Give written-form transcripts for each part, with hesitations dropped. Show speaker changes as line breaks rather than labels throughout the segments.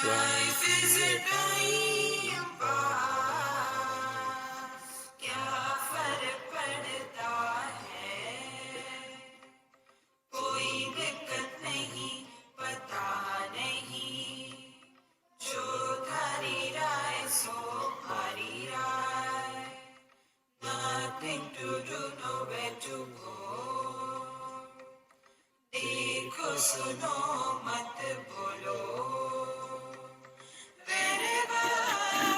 Life is a time pass, क्या फर्क पड़ता है, कोई दिक्कत नहीं, पता नहीं, जो थारी राय सो हमारी राय, nothing to do, nowhere to go, देखो सुनो मत बोलो, wherever,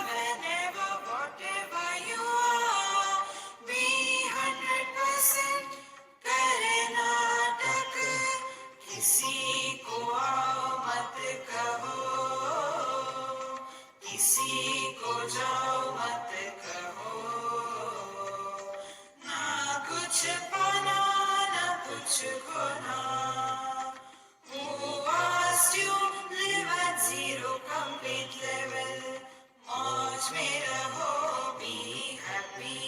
whenever, whatever you are, be 100%, करे नाटक, किसी को आओ मत कहो, किसी को जाओ मत कहो, ना कुछ पाना ना कुछ खोना, who asked you live at zero complete level, मौज में रहो, be happy.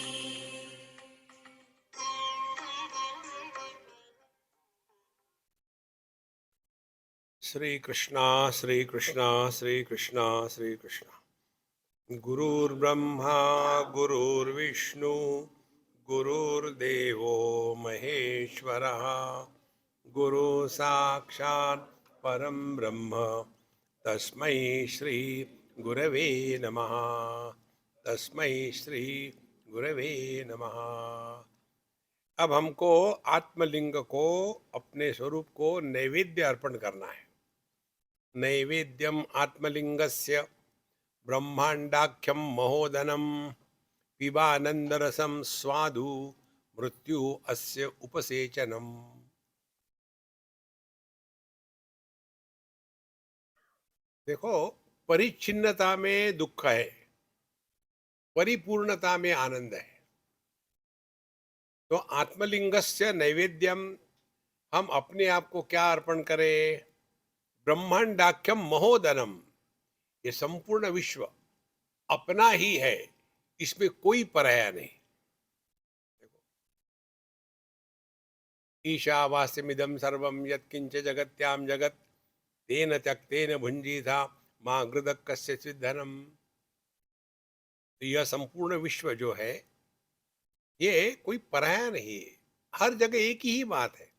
श्री कृष्णा श्री कृष्णा श्री कृष्णा श्री कृष्णा। गुरुर्ब्रह्मा गुरुर्विष्णु गुरुर्देवो महेश्वरः, गुरु साक्षात् परम ब्रह्म तस्मै श्री गुरवे नमः, तस्मै श्री गुरवे नमः। अब हमको आत्मलिंग को, अपने स्वरूप को नैवेद्य अर्पण करना है। नैवेद्यम आत्मलिंगस्य ब्रह्मांडाख्यम महोदनम पिबानंदरसम स्वादु मृत्यु अस्य उपसेचनम। देखो, परिच्छिन्नता में दुख है, परिपूर्णता में आनंद है। तो आत्मलिंगस्य नैवेद्यम, हम अपने आप को क्या अर्पण करें? ब्रह्मांडाख्यम महोदनम, ये संपूर्ण विश्व अपना ही है, इसमें कोई पराया नहीं। देखो, ईशावास्यमिदं सर्वं यत्किंच जगत्याम जगत तेन त्यक्तेन भुंजीथा मां गृदक कस्यचित् धनम। तो यह संपूर्ण विश्व जो है, ये कोई पराया नहीं है, हर जगह एक ही बात है।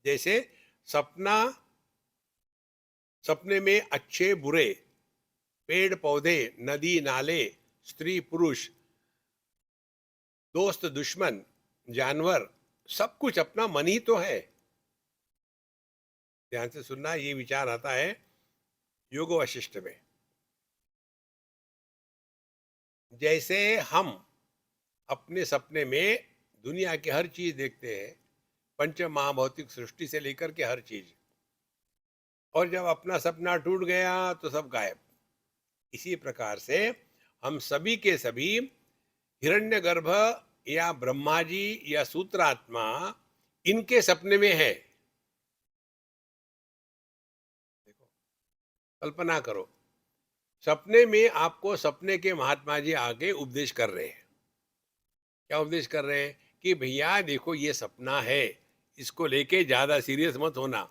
जैसे सपना, सपने में अच्छे बुरे, पेड़ पौधे, नदी नाले, स्त्री पुरुष, दोस्त दुश्मन, जानवर, सब कुछ अपना मन ही तो है। ध्यान से सुनना, ये विचार आता है योग वशिष्ठ में। जैसे हम अपने सपने में दुनिया की हर चीज देखते हैं, पंच महाभौतिक सृष्टि से लेकर के हर चीज, और जब अपना सपना टूट गया तो सब गायब। इसी प्रकार से हम सभी के सभी हिरण्यगर्भ या ब्रह्मा जी या सूत्रात्मा, इनके सपने में है। देखो, कल्पना करो, सपने में आपको सपने के महात्मा जी आके उपदेश कर रहे हैं। क्या उपदेश कर रहे हैं? कि भैया देखो, ये सपना है, इसको लेके ज्यादा सीरियस मत होना।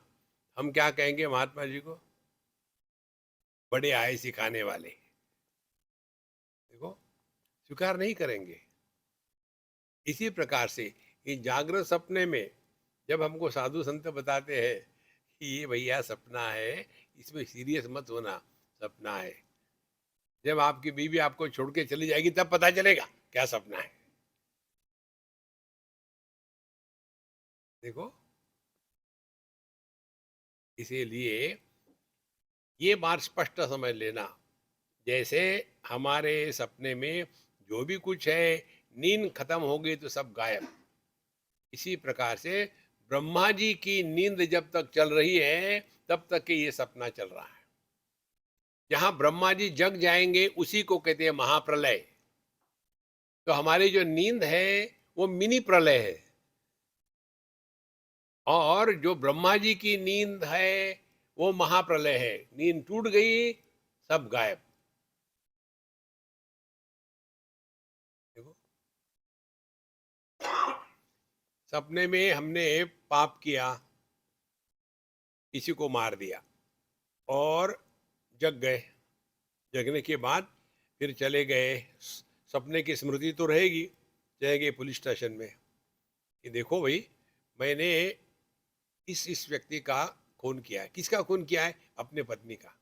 हम क्या कहेंगे महात्मा जी को? बड़े आए सिखाने वाले। देखो, स्वीकार नहीं करेंगे। इसी प्रकार से ये जागृत सपने में जब हमको साधु संत बताते हैं कि ये भैया सपना है, इसमें सीरियस मत होना, सपना है। जब आपकी बीवी आपको छोड़ के चली जाएगी तब पता चलेगा क्या सपना है। देखो, इसीलिए ये बात स्पष्ट समझ लेना, जैसे हमारे सपने में जो भी कुछ है, नींद खत्म हो गई तो सब गायब। इसी प्रकार से ब्रह्मा जी की नींद जब तक चल रही है तब तक के ये सपना चल रहा है। जहां ब्रह्मा जी जग जाएंगे उसी को कहते हैं महाप्रलय। तो हमारी जो नींद है वो मिनी प्रलय है, और जो ब्रह्मा जी की नींद है वो महाप्रलय है। नींद टूट गई, सब गायब। देखो, सपने में हमने पाप किया, किसी को मार दिया और जग गए। जगने के बाद फिर चले गए। सपने की स्मृति तो रहेगी। चले गए पुलिस स्टेशन में कि देखो भाई, मैंने इस व्यक्ति का खून किया है। किसका खून किया है? अपने पत्नी का।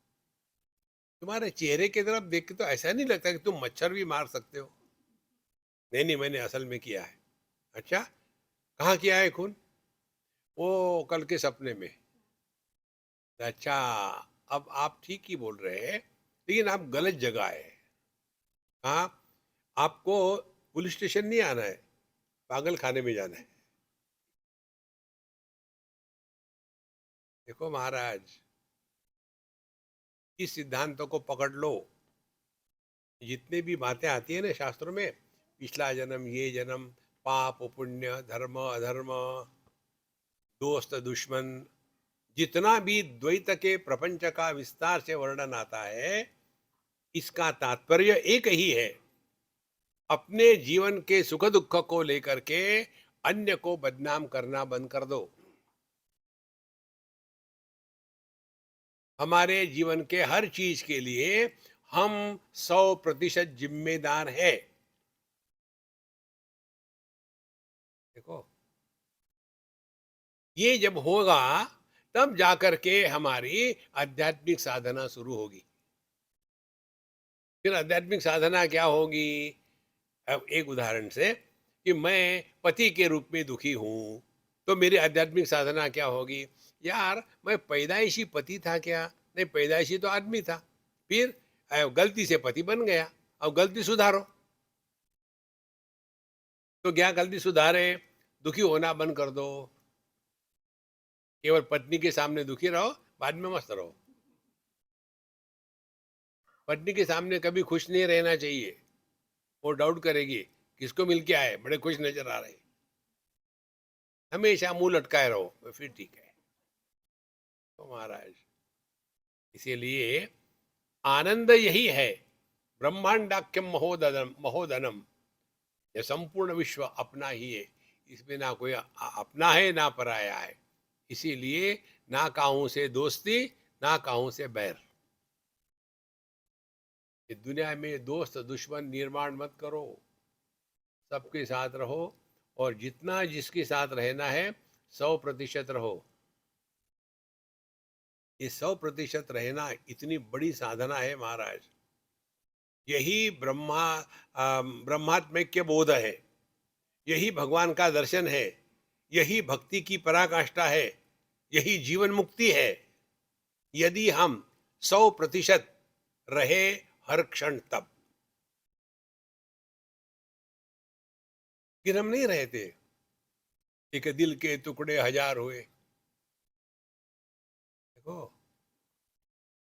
तुम्हारे चेहरे की तरफ देख के तो ऐसा नहीं लगता कि तुम मच्छर भी मार सकते हो। नहीं नहीं, मैंने असल में किया है। अच्छा, कहाँ किया है खून? वो कल के सपने में। अच्छा, अब आप ठीक ही बोल रहे हैं, लेकिन आप गलत जगह आए हैं। हाँ, आपको पुलिस स्टेशन नहीं आना है, पागल खाने में जाना है। देखो महाराज, इस सिद्धांतों को पकड़ लो। जितने भी बातें आती है ना शास्त्रों में, पिछला जन्म, ये जन्म, पाप पुण्य, धर्म अधर्म, दोस्त दुश्मन, जितना भी द्वैत के प्रपंच का विस्तार से वर्णन आता है, इसका तात्पर्य एक ही है। अपने जीवन के सुख दुख को लेकर के अन्य को बदनाम करना बंद कर दो। हमारे जीवन के हर चीज के लिए हम 100% जिम्मेदार है। देखो, ये जब होगा तब जाकर के हमारी आध्यात्मिक साधना शुरू होगी। फिर आध्यात्मिक साधना क्या होगी? अब एक उदाहरण से, कि मैं पति के रूप में दुखी हूं, तो मेरी आध्यात्मिक साधना क्या होगी? यार, मैं पैदाइशी पति था क्या? नहीं, पैदाइशी तो आदमी था। फिर गलती से पति बन गया। अब गलती सुधारो। तो क्या गलती सुधारे? दुखी होना बंद कर दो। केवल पत्नी के सामने दुखी रहो, बाद में मस्त रहो। पत्नी के सामने कभी खुश नहीं रहना चाहिए। वो डाउट करेगी, किसको मिल के आए, बड़े खुश नजर आ रहे। हमेशा मुंह लटकाए रहो, तो फिर ठीक है। तो महाराज, इसीलिए आनंद यही है। ब्रह्मांडाख्यम महोदनम महोदनम। यह संपूर्ण विश्व अपना ही है। इसमें ना कोई अपना है ना पराया है। इसीलिए ना काहू से दोस्ती, ना काहू से बैर। इस दुनिया में दोस्त दुश्मन निर्माण मत करो। सबके साथ रहो, और जितना जिसके साथ रहना है 100% रहो। ये 100% रहना इतनी बड़ी साधना है महाराज। यही ब्रह्मात्मैक्य बोध है। यही भगवान का दर्शन है। यही भक्ति की पराकाष्ठा है। यही जीवन मुक्ति है। यदि हम 100% रहे हर क्षण, तब। फिर हम नहीं रहते। एक दिल के टुकड़े हजार हुए। देखो,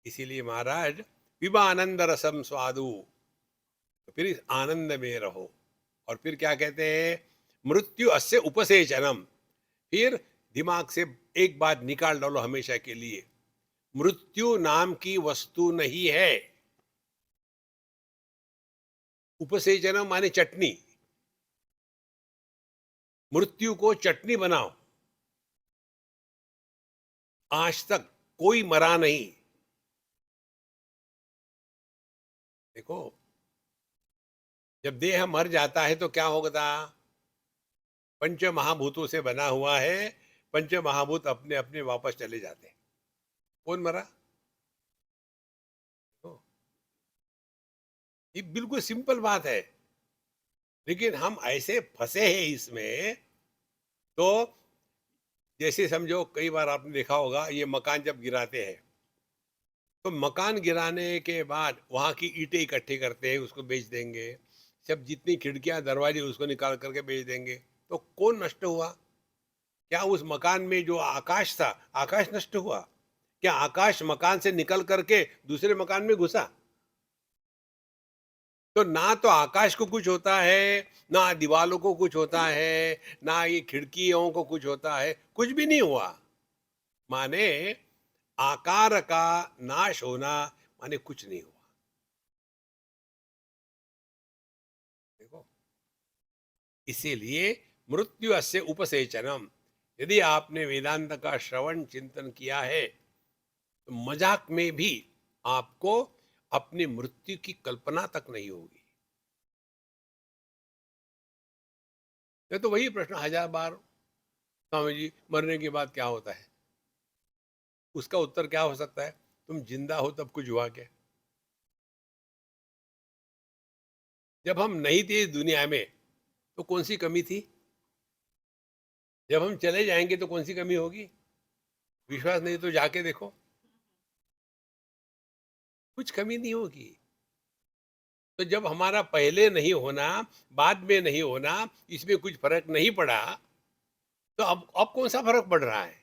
इसीलिए महाराज, पिबा आनंद रसम स्वादु। तो फिर इस आनंद में रहो। और फिर क्या कहते हैं? मृत्यु अस्य उपसेचनम। फिर दिमाग से एक बात निकाल डालो हमेशा के लिए, मृत्यु नाम की वस्तु नहीं है। उपसेचनम माने चटनी। मृत्यु को चटनी बनाओ। आज तक कोई मरा नहीं। देखो, जब देह मर जाता है तो क्या होता? पंच महाभूतों से बना हुआ है। पंच महाभूत अपने अपने वापस चले जाते हैं। कौन मरा? तो ये बिल्कुल सिंपल बात है। लेकिन हम ऐसे फंसे हैं इसमें। तो जैसे समझो, कई बार आपने देखा होगा, ये मकान जब गिराते हैं, तो मकान गिराने के बाद वहां की ईंटें इकट्ठे करते हैं, उसको बेच देंगे। सब जितनी खिड़कियां दरवाजे, उसको निकाल करके बेच देंगे। तो कौन नष्ट हुआ? क्या उस मकान में जो आकाश था, आकाश नष्ट हुआ? क्या आकाश मकान से निकल करके दूसरे मकान में घुसा? तो ना तो आकाश को कुछ होता है, ना दीवालों को कुछ होता है, ना ये खिड़कियों को कुछ होता है। कुछ भी नहीं हुआ। माने आकार का नाश होना, माने कुछ नहीं हुआ। देखो, इसीलिए मृत्यु अस्य उपसेचनम। यदि आपने वेदांत का श्रवण चिंतन किया है तो मजाक में भी आपको अपनी मृत्यु की कल्पना तक नहीं होगी। ये तो वही प्रश्न हजार बार, स्वामी जी मरने के बाद क्या होता है, उसका उत्तर क्या हो सकता है? तुम जिंदा हो तब कुछ हुआ क्या? जब हम नहीं थे इस दुनिया में तो कौन सी कमी थी? जब हम चले जाएंगे तो कौन सी कमी होगी? विश्वास नहीं तो जाके देखो, कुछ कमी नहीं होगी। तो जब हमारा पहले नहीं होना, बाद में नहीं होना, इसमें कुछ फर्क नहीं पड़ा, तो अब कौन सा फर्क पड़ रहा है?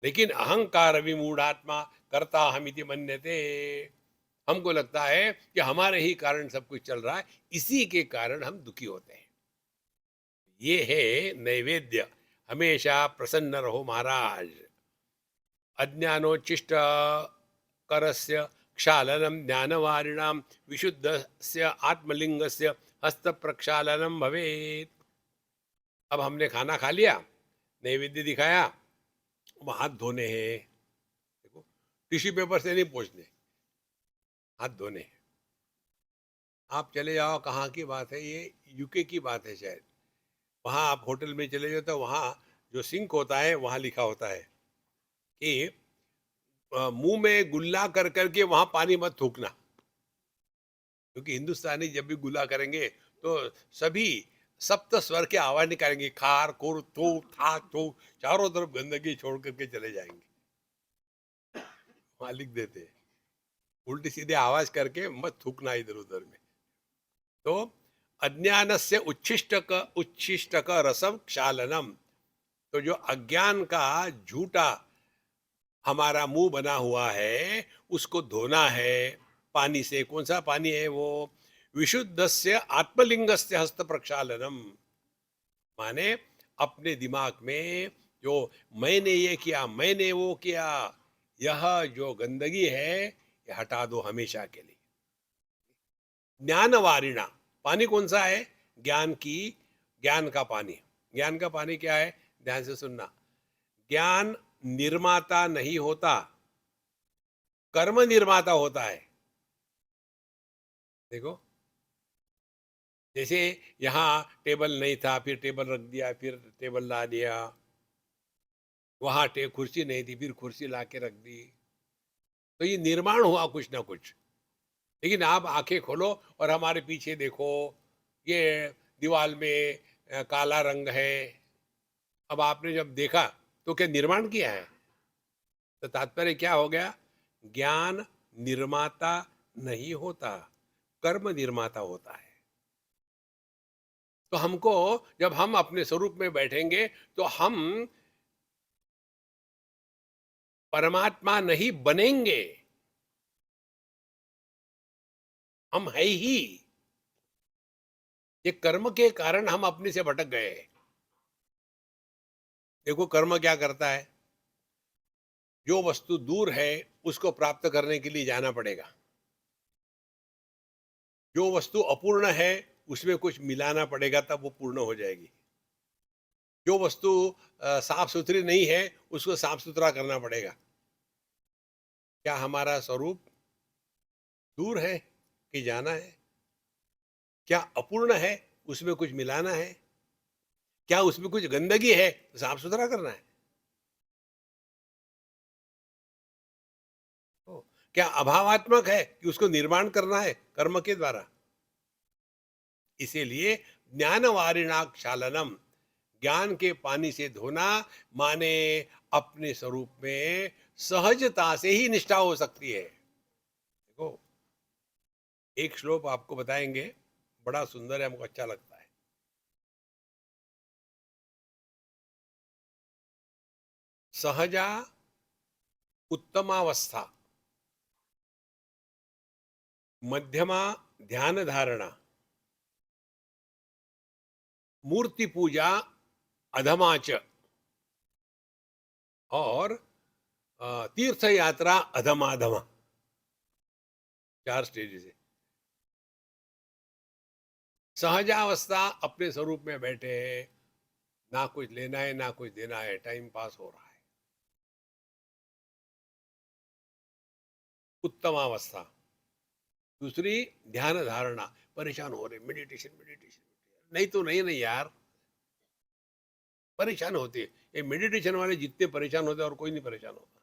लेकिन अहंकार विमूढ़ात्मा कर्ता हमिति मन्यते। हमको लगता है कि हमारे ही कारण सब कुछ चल रहा है, इसी के कारण हम दुखी होते हैं। ये है नैवेद्य। हमेशा प्रसन्न रहो महाराज। अज्ञानोच्छिष्ट करस्य क्षालनम ज्ञानवारिणाम विशुद्धस्य आत्मलिंगस्य हस्त प्रक्षालनम भवेत। अब हमने खाना खा लिया, नैवेद्य दिखाया, अब हाथ धोने हैं। देखो, टिश्यू पेपर से नहीं पोंछने, हाथ धोने हैं। आप चले जाओ, कहाँ की बात है ये, यूके की बात है शायद। वहाँ आप होटल में चले जाओ तो वहाँ जो सिंक होता है वहाँ लिखा होता है कि मुंह में गुल्ला कर करके वहाँ पानी मत थूकना। क्योंकि हिंदुस्तानी जब भी गुल्ला करेंगे तो सभी सप्त स्वर के आवाज निकालेंगे, खार खुर थू था थू, चारों तरफ गंदगी छोड़ करके चले जाएंगे। वहाँ लिख देते हैं उल्टी सीधे आवाज करके मत थूकना इधर उधर में। तो अज्ञानस्य उच्छिष्टक रसम क्षालनम। तो जो अज्ञान का झूठा हमारा मुंह बना हुआ है उसको धोना है पानी से। कौन सा पानी है वो? विशुद्धस्य आत्मलिंगस्य हस्त प्रक्षालनम। माने अपने दिमाग में जो मैंने ये किया, मैंने वो किया, यह जो गंदगी है ये हटा दो हमेशा के लिए। ज्ञान वारिणा। पानी कौन सा है? ज्ञान का पानी। ज्ञान का पानी क्या है? ध्यान से सुनना। ज्ञान निर्माता नहीं होता, कर्म निर्माता होता है। देखो, जैसे यहाँ टेबल नहीं था, फिर टेबल रख दिया, फिर टेबल ला दिया। वहाँ कुर्सी नहीं थी, फिर कुर्सी ला के रख दी। तो ये निर्माण हुआ कुछ ना कुछ। लेकिन आप आंखें खोलो और हमारे पीछे देखो, ये दीवार में काला रंग है। अब आपने जब देखा तो क्या निर्माण किया है? तो तात्पर्य क्या हो गया? ज्ञान निर्माता नहीं होता, कर्म निर्माता होता है। तो हमको, जब हम अपने स्वरूप में बैठेंगे तो हम परमात्मा नहीं बनेंगे, हम है ही। ये कर्म के कारण हम अपने से भटक गए। देखो, कर्म क्या करता है? जो वस्तु दूर है उसको प्राप्त करने के लिए जाना पड़ेगा। जो वस्तु अपूर्ण है उसमें कुछ मिलाना पड़ेगा, तब वो पूर्ण हो जाएगी। जो वस्तु साफ सुथरी नहीं है उसको साफ सुथरा करना पड़ेगा। क्या हमारा स्वरूप दूर है कि जाना है? क्या अपूर्ण है, उसमें कुछ मिलाना है? क्या उसमें कुछ गंदगी है तो साफ सुथरा करना है? ओ, क्या अभावात्मक है कि उसको निर्माण करना है कर्म के द्वारा? इसीलिए ज्ञानवारिणाक्षालनम, ज्ञान के पानी से धोना, माने अपने स्वरूप में सहजता से ही निष्ठा हो सकती है। देखो, एक श्लोक आपको बताएंगे, बड़ा सुंदर है, हमको अच्छा लगता है। सहजा उत्तमावस्था, मध्यमा ध्यान धारणा, मूर्ति पूजा अधमाच, और तीर्थ यात्रा अधमाधमा। चार स्टेजेस है। सहजावस्था अपने स्वरूप में बैठे हैं, ना कुछ लेना है ना कुछ देना है, टाइम पास हो रहा है। उत्तम अवस्था। दूसरी ध्यान धारणा, परेशान हो रहे, मेडिटेशन मेडिटेशन, नहीं तो नहीं नहीं यार, परेशान होते हैं। ये मेडिटेशन वाले जितने परेशान होते हैं और कोई नहीं परेशान होता।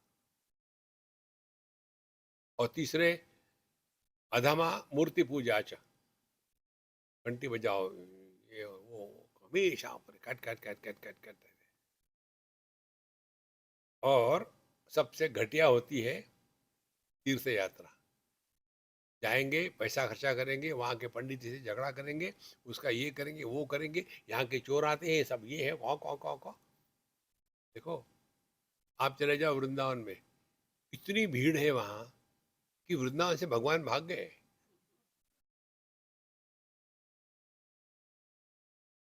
और तीसरे अधमा मूर्ति पूजा, अच्छा घंटी बजाओ, ये वो, हमेशा पर cut cut cut cut cut cut. और सबसे घटिया होती है तीर्थ यात्रा। जाएंगे, पैसा खर्चा करेंगे, वहाँ के पंडित जी से झगड़ा करेंगे, उसका ये करेंगे वो करेंगे, यहाँ के चोर आते हैं, सब ये है कौ कौ कौ कौ। देखो, आप चले जाओ वृंदावन में, इतनी भीड़ है वहाँ कि वृंदावन से भगवान भाग गए।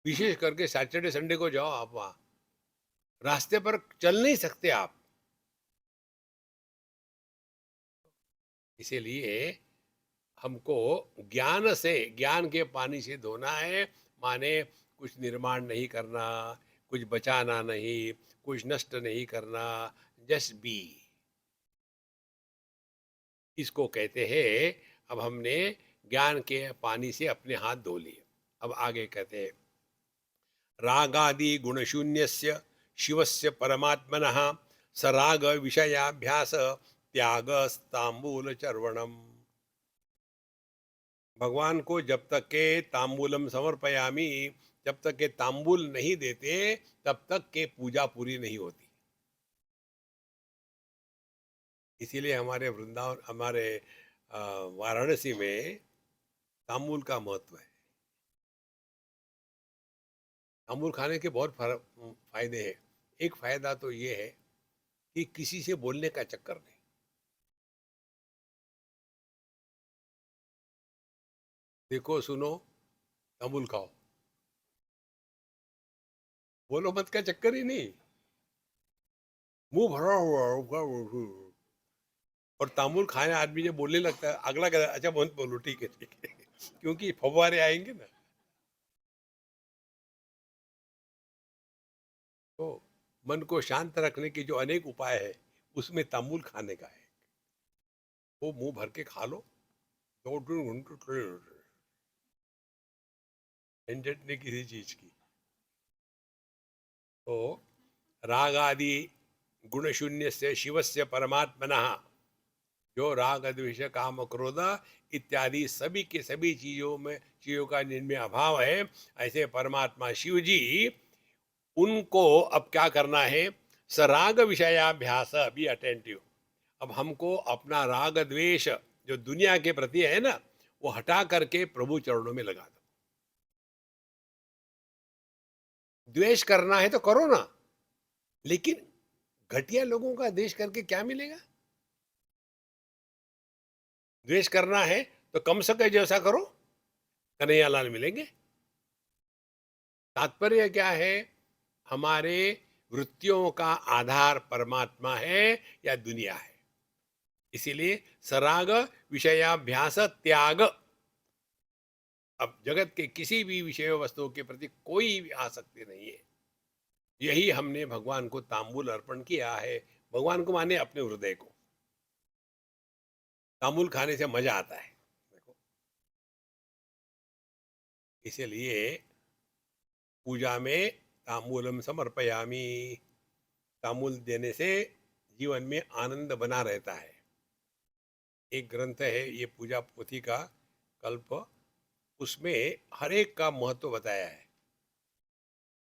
विशेष करके सैटरडे संडे को जाओ आप वहाँ, रास्ते पर चल नहीं सकते आप। इसीलिए हमको ज्ञान से, ज्ञान के पानी से धोना है। माने कुछ निर्माण नहीं करना, कुछ बचाना नहीं, कुछ नष्ट नहीं करना, जस्ट बी, इसको कहते हैं। अब हमने ज्ञान के पानी से अपने हाथ धो लिए। अब आगे कहते हैं, रागादि गुणशून्यस्य शिवस्य परमात्मनः सराग विषयाभ्यास त्यागस्तांबूल चर्वणम। भगवान को जब तक के तांबूलम समर्पयामी, जब तक के तांबूल नहीं देते तब तक के पूजा पूरी नहीं होती। इसीलिए हमारे वृंदावन, हमारे वाराणसी में तांबूल का महत्व है। तांबूल खाने के बहुत फायदे हैं। एक फायदा तो ये है कि किसी से बोलने का चक्कर नहीं। देखो सुनो, तांबूल खाओ, बोलो मत का चक्कर ही नहीं, मुंह भरा हुआ होगा। और तांबूल खाने आदमी जब बोलने लगता है, अगला कहता है अच्छा मत बोलो, ठीक है ठीक है, क्योंकि फव्वारे आएंगे ना। तो मन को शांत रखने के जो अनेक उपाय है, उसमें तांबूल खाने का है। वो मुंह भर के खा लो, 2-3 घंटे झंझट नहीं किसी चीज की। तो राग आदि गुण शून्य से शिव से परमात्मना, जो राग द्वेष काम क्रोध इत्यादि सभी के सभी चीजों का जिनमें अभाव है, ऐसे परमात्मा शिव जी, उनको अब क्या करना है, सराग विषयाभ्यास, बी अटेंटिव। अब हमको अपना राग द्वेष जो दुनिया के प्रति है ना, वो हटा करके प्रभु चरणों में लगा दो। द्वेष करना है तो करो ना, लेकिन घटिया लोगों का द्वेष करके क्या मिलेगा। द्वेष करना है तो कम सके जैसा करो, कन्हैयालाल मिलेंगे। तात्पर्य क्या है, हमारे वृत्तियों का आधार परमात्मा है या दुनिया है। इसीलिए सराग विषयाभ्यास त्याग। अब जगत के किसी भी विषय वस्तुओं के प्रति कोई भी आसक्ति नहीं है। यही हमने भगवान को तांबूल अर्पण किया है। भगवान को माने अपने हृदय को। तांबूल खाने से मजा आता है, देखो। इसीलिए पूजा में तांबूलम समर्पयामी, तांबूल देने से जीवन में आनंद बना रहता है। एक ग्रंथ है ये पूजा पोथी का, कल्प, उसमें हर एक का महत्व बताया है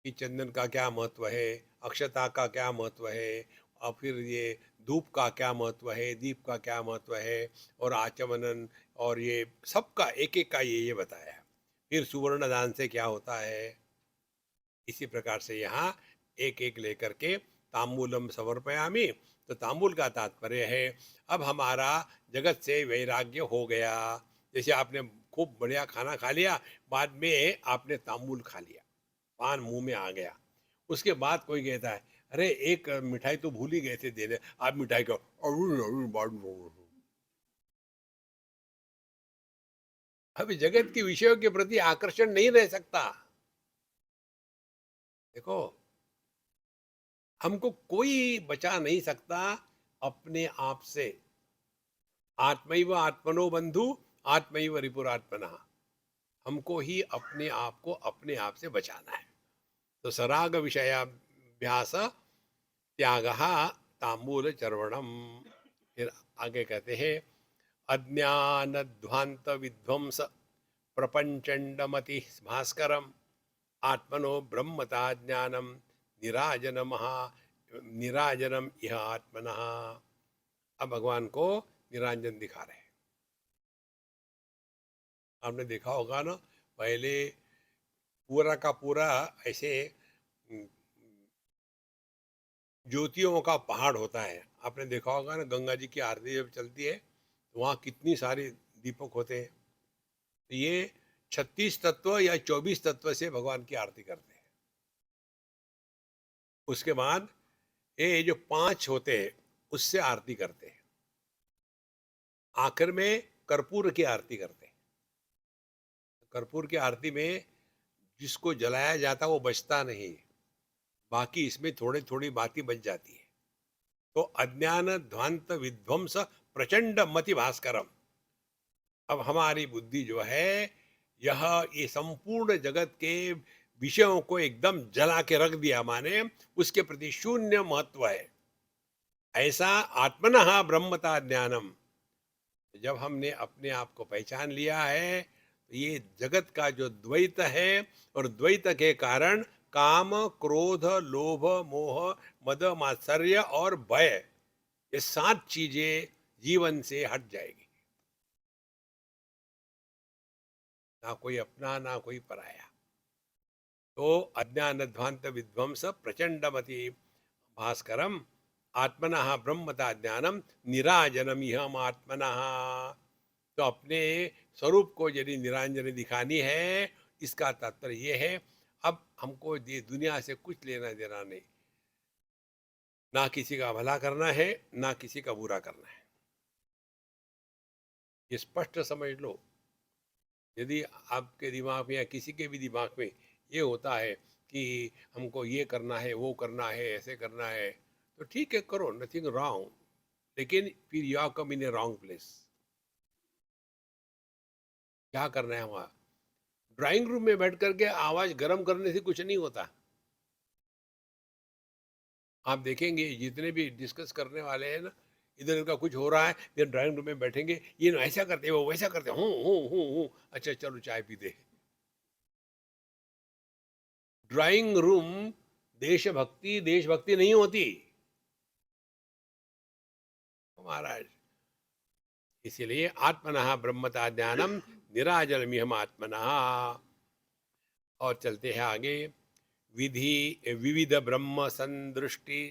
कि चंदन का क्या महत्व है, अक्षता का क्या महत्व है, और फिर ये धूप का क्या महत्व है, दीप का क्या महत्व है, और आचमनन, और ये सबका एक एक का ये बताया है। फिर सुवर्ण दान से क्या होता है, इसी प्रकार से यहाँ एक एक लेकर के तांबूलम समर्पयामी। तो तांबूल का तात्पर्य है अब हमारा जगत से वैराग्य हो गया। जैसे आपने खूब बढ़िया खाना खा लिया, बाद में आपने तांबूल खा लिया, पान मुंह में आ गया, उसके बाद कोई कहता है अरे एक मिठाई तो भूल ही गए थे देने, आप मिठाई को अब जगत के विषयों के प्रति आकर्षण नहीं रह सकता। देखो, हमको कोई बचा नहीं सकता अपने आप से। आत्मैव आत्मनो बंधु, आत्मैव रिपुरात्मनः। हमको ही अपने आप को अपने आप से बचाना है। तो सराग विषयाभ्यास त्याग तांबूल चर्वणम। फिर आगे कहते हैं, अज्ञान ध्वांत विध्वंस प्रपंचंडमति भास्करम आत्मनो ब्रह्मता ज्ञानम निराजनम यह आत्मनः। अब भगवान को निरांजन दिखा रहे हैं। आपने देखा होगा ना, पहले पूरा का पूरा ऐसे हम्म, ज्योतियों का पहाड़ होता है। आपने देखा होगा ना, गंगा जी की आरती जब चलती है तो वहाँ कितनी सारी दीपक होते हैं। तो ये 36 तत्व या 24 तत्व से भगवान की आरती करते हैं। उसके बाद ये जो 5 होते हैं उससे आरती करते हैं। आखिर में कर्पूर की आरती करते हैं। कर्पूर की आरती में जिसको जलाया जाता वो बचता नहीं, बाकी इसमें थोड़ी थोड़ी बातें बच जाती है। तो अज्ञान ध्वांत विध्वंस प्रचंड मति भास्करम। अब हमारी बुद्धि जो है, यह ये संपूर्ण जगत के विषयों को एकदम जला के रख दिया, माने उसके प्रति शून्य महत्व है। ऐसा आत्मनः ब्रह्मता ज्ञानम। जब हमने अपने आप को पहचान लिया है तो ये जगत का जो द्वैत है, और द्वैत के कारण काम क्रोध लोभ मोह मद मात्सर्य और भय, ये 7 चीजें जीवन से हट जाएगी। ना कोई अपना ना कोई पराया। तो अज्ञान ध्वांत विध्वंस प्रचंड मति भास्करम आत्मनः ब्रह्मता ज्ञानम निराजनम इहम आत्मनः। तो अपने स्वरूप को यदि निरांजन दिखानी है, इसका तात्पर्य ये है, अब हमको ये दुनिया से कुछ लेना देना नहीं। ना किसी का भला करना है, ना किसी का बुरा करना है। ये स्पष्ट समझ लो। यदि आपके दिमाग में या किसी के भी दिमाग में ये होता है कि हमको ये करना है, वो करना है, ऐसे करना है, तो ठीक है, करो, नथिंग रॉन्ग। लेकिन फिर you come in A wrong place. क्या करना है वहाँ? ड्राइंग रूम में बैठ करके आवाज गर्म करने से कुछ नहीं होता। आप देखेंगे जितने भी डिस्कस करने वाले हैं ना, इधर उधर का कुछ हो रहा है, फिर ड्राइंग रूम में बैठेंगे, ये ना ऐसा करते हैं, वो वैसा करते हैं, हूँ, अच्छा चलो चाय पीते। ड्राइंग रूम देशभक्ति देशभक्ति नहीं होती महाराज। इसीलिए आत्मनः ब्रह्मता ज्ञानम निराजनमिहम आत्मनः। और चलते हैं आगे। विधि विविध ब्रह्म संदृष्टि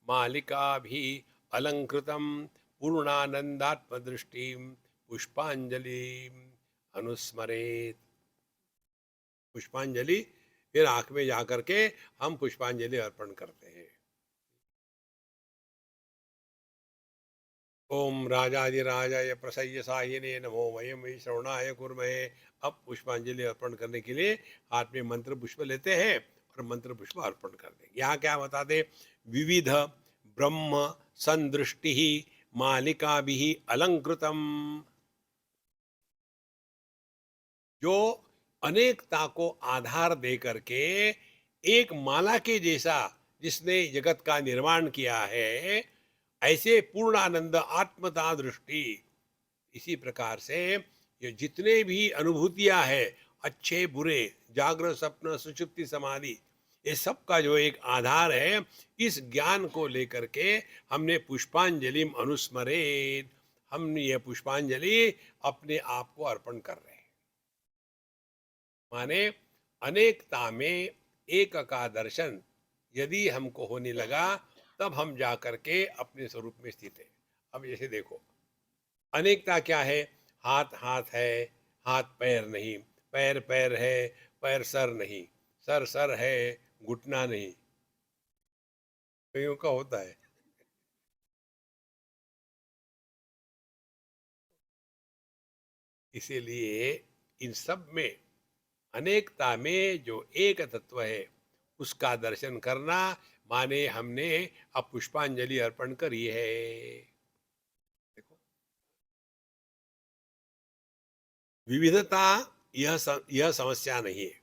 मालिका भी अलंकृतम पूर्णानंदात्म दृष्टि पुष्पांजलि अनुस्मरेत। पुष्पांजलि, फिर आंख में जाकर के हम पुष्पांजलि अर्पण करते हैं। ओम राजाधिराजाय प्रसय्य साहिने नमो वयम वै श्रवणाय कुर्महे। अब पुष्पांजलि अर्पण करने के लिए हाथ में मंत्र पुष्प लेते हैं और मंत्र पुष्प अर्पण कर देंगे। यहाँ क्या बताते? विविध ब्रह्म संदृष्टि मालिका भी अलंकृतम। जो अनेकता को आधार दे करके एक माला के जैसा जिसने जगत का निर्माण किया है, ऐसे पूर्णानंद आत्मता दृष्टि। इसी प्रकार से ये जितने भी अनुभूतियां हैं, अच्छे बुरे, जागृत स्वप्न सुषुप्ति समाधि, ये सब का जो एक आधार है, इस ज्ञान को लेकर के हमने पुष्पांजलि अनुस्मरेत। हम ये पुष्पांजलि अपने आप को अर्पण कर रहे हैं। माने अनेकता में एक का दर्शन यदि हमको होने लगा, तब हम जा करके अपने स्वरूप में स्थित है। अब जैसे देखो, अनेकता क्या है? हाथ हाथ है, हाथ पैर नहीं, पैर पैर है, पैर सर नहीं, सर सर है, घुटना नहीं। कईयों का होता है। इसीलिए इन सब में अनेकता में जो एक तत्व है उसका दर्शन करना माने हमने अब पुष्पांजलि अर्पण करी है। देखो, विविधता यह समस्या नहीं है,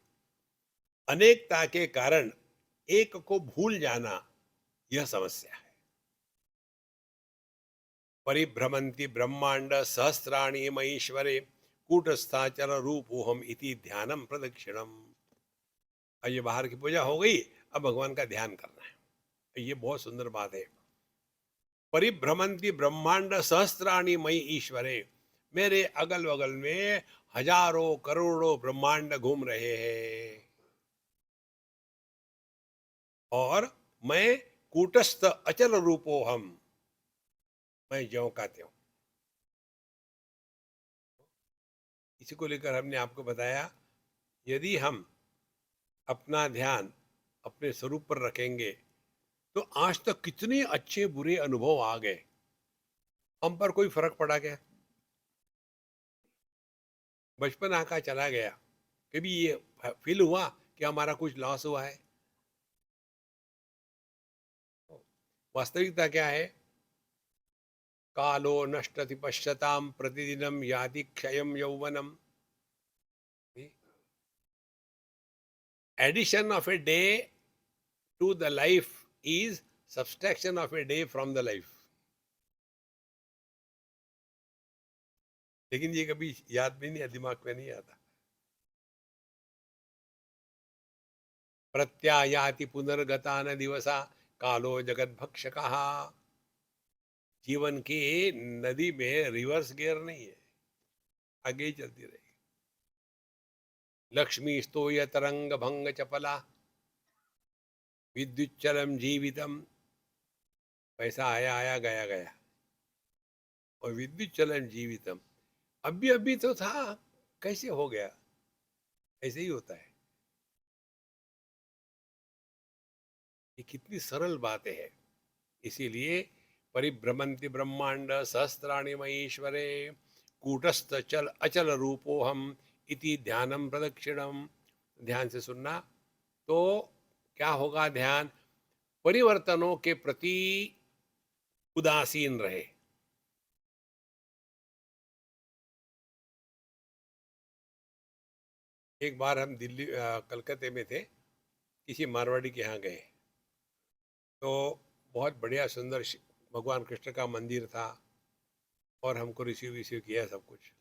अनेकता के कारण एक को भूल जाना यह समस्या है। परिभ्रमन्ति ब्रह्मांड सहस्राणि महीश्वरे कूटस्थाचल रूपोहम इति ध्यानम प्रदक्षिणम। अब ये बाहर की पूजा हो गई, अब भगवान का ध्यान करना है। ये बहुत सुंदर बात है। परिभ्रमंती ब्रह्मांड सहस्त्राणी मई ईश्वरे, मेरे अगल बगल में हजारों करोड़ों ब्रह्मांड घूम रहे हैं और मैं कूटस्थ अचल रूपो हम, मैं ज्यों का त्यों। इसी को लेकर हमने आपको बताया, यदि हम अपना ध्यान अपने स्वरूप पर रखेंगे तो आज तक कितने अच्छे बुरे अनुभव आ गए, हम पर कोई फर्क पड़ा क्या? बचपन आका चला गया, कभी ये फील हुआ कि हमारा कुछ लॉस हुआ है? वास्तविकता क्या है? कालो नष्टति पश्यताम प्रतिदिनम याति क्षयम यौवनम। Addition of a day to the life is subtraction of a day from the life. लेकिन ये कभी याद भी नहीं, दिमाग में नहीं आता। प्रत्यायाति पुनर्गता न दिवसा कालो जगत भक्षकः। जीवन की नदी में रिवर्स गियर नहीं है, आगे ही चलती रहेगी। लक्ष्मी स्तोय तरंग भंग चपला विद्युच्चलम जीवितम। पैसा आया आया गया गया, और विद्युच्चलम जीवितम अभी अभी तो था, कैसे हो गया? ऐसे ही होता है। ये कितनी सरल बातें हैं। इसीलिए परिभ्रमन्ति ब्रह्मांड सहस्त्राणि महीश्वरे कूटस्थ चल अचल रूपोहम इति ध्यानम प्रदक्षिणम। ध्यान से सुनना, तो क्या होगा? ध्यान परिवर्तनों के प्रति उदासीन रहे। एक बार हम दिल्ली कलकत्ते में थे, किसी मारवाड़ी के यहाँ गए, तो बहुत बढ़िया सुंदर भगवान कृष्ण का मंदिर था और हमको रिसीव किया सब कुछ।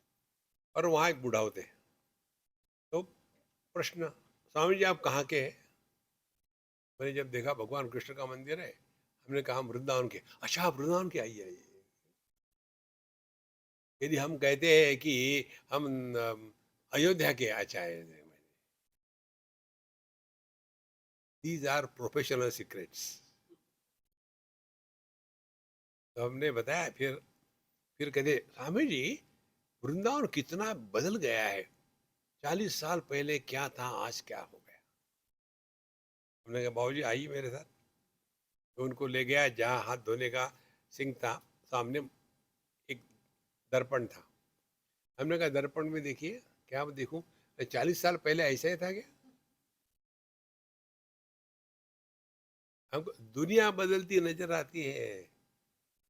और वहाँ एक बुढ़ाऊ थे, तो प्रश्न, स्वामी जी आप कहाँ के हैं? मैंने जब देखा भगवान कृष्ण का मंदिर है, हमने कहा हम वृंदावन के। अच्छा आप वृंदावन के, आइए आइए। यदि हम कहते हैं कि हम अयोध्या के, अच्छा है। These are professional secrets. तो हमने बताया, फिर कहते स्वामी जी वृंदावन कितना बदल गया है, 40 साल पहले क्या था आज क्या हो गया। हमने कहा बाबूजी आइए मेरे साथ। तो उनको ले गया जहाँ हाथ धोने का सिंक था, सामने एक दर्पण था। हमने कहा दर्पण में देखिए। क्या देखूं? 40 साल पहले ऐसा ही था क्या? हमको दुनिया बदलती नजर आती है,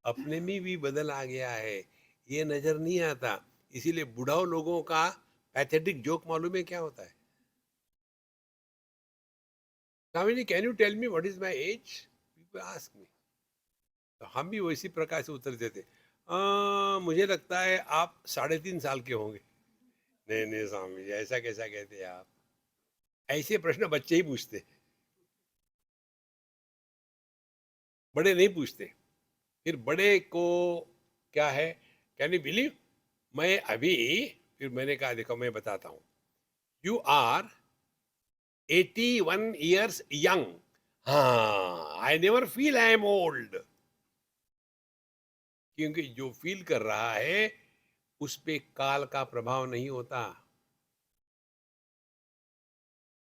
अपने में भी बदल आ गया है, ये नजर नहीं आता। इसीलिए बुढ़ाओ लोगों का पैथेटिक जोक मालूम है क्या होता है? Swami ji can you tell me what is my age, people ask me. तो हम भी वैसी प्रकार से उत्तर देते, मुझे लगता है आप 3.5 साल के होंगे। नहीं नहीं स्वामी जी ऐसा कैसा कहते हैं आप? ऐसे प्रश्न बच्चे ही पूछते, बड़े नहीं पूछते। फिर बड़े को क्या है, कैन यू बिलीव, मैं अभी, फिर मैंने कहा देखो मैं बताता हूँ, यू आर 81 years यंग। हाँ, I never feel I am old. क्योंकि जो फील कर रहा है उस पे काल का प्रभाव नहीं होता।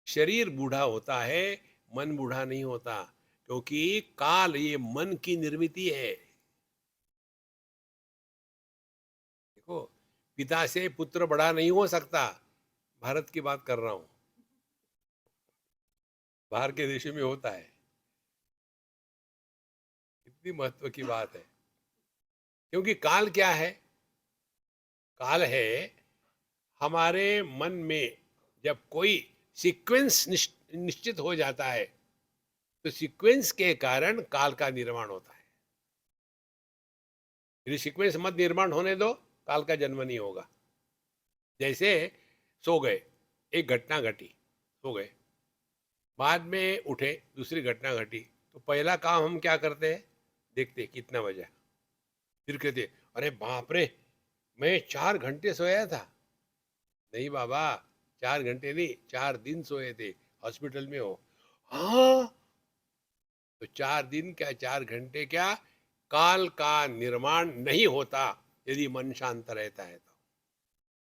शरीर बूढ़ा होता है, मन बूढ़ा नहीं होता, क्योंकि काल ये मन की निर्मिति है। देखो, पिता से पुत्र बड़ा नहीं हो सकता, भारत की बात कर रहा हूँ, बाहर के देशों में होता है। कितनी महत्व की बात है, क्योंकि काल क्या है? काल है हमारे मन में जब कोई सीक्वेंस निश्चित हो जाता है, तो सीक्वेंस के कारण काल का निर्माण होता है। यदि सीक्वेंस मत निर्माण होने दो, काल का जन्म नहीं होगा। जैसे सो गए, एक घटना घटी, सो गए, बाद में उठे, दूसरी घटना घटी, तो पहला काम हम क्या करते हैं? देखते कितना बजा, फिर कहते अरे बाप रे, मैं 4 घंटे सोया था। नहीं बाबा, 4 घंटे नहीं, 4 दिन सोए थे, हॉस्पिटल में हो। हाँ, तो 4 दिन क्या, 4 घंटे क्या, काल का निर्माण नहीं होता यदि मन शांत रहता है तो।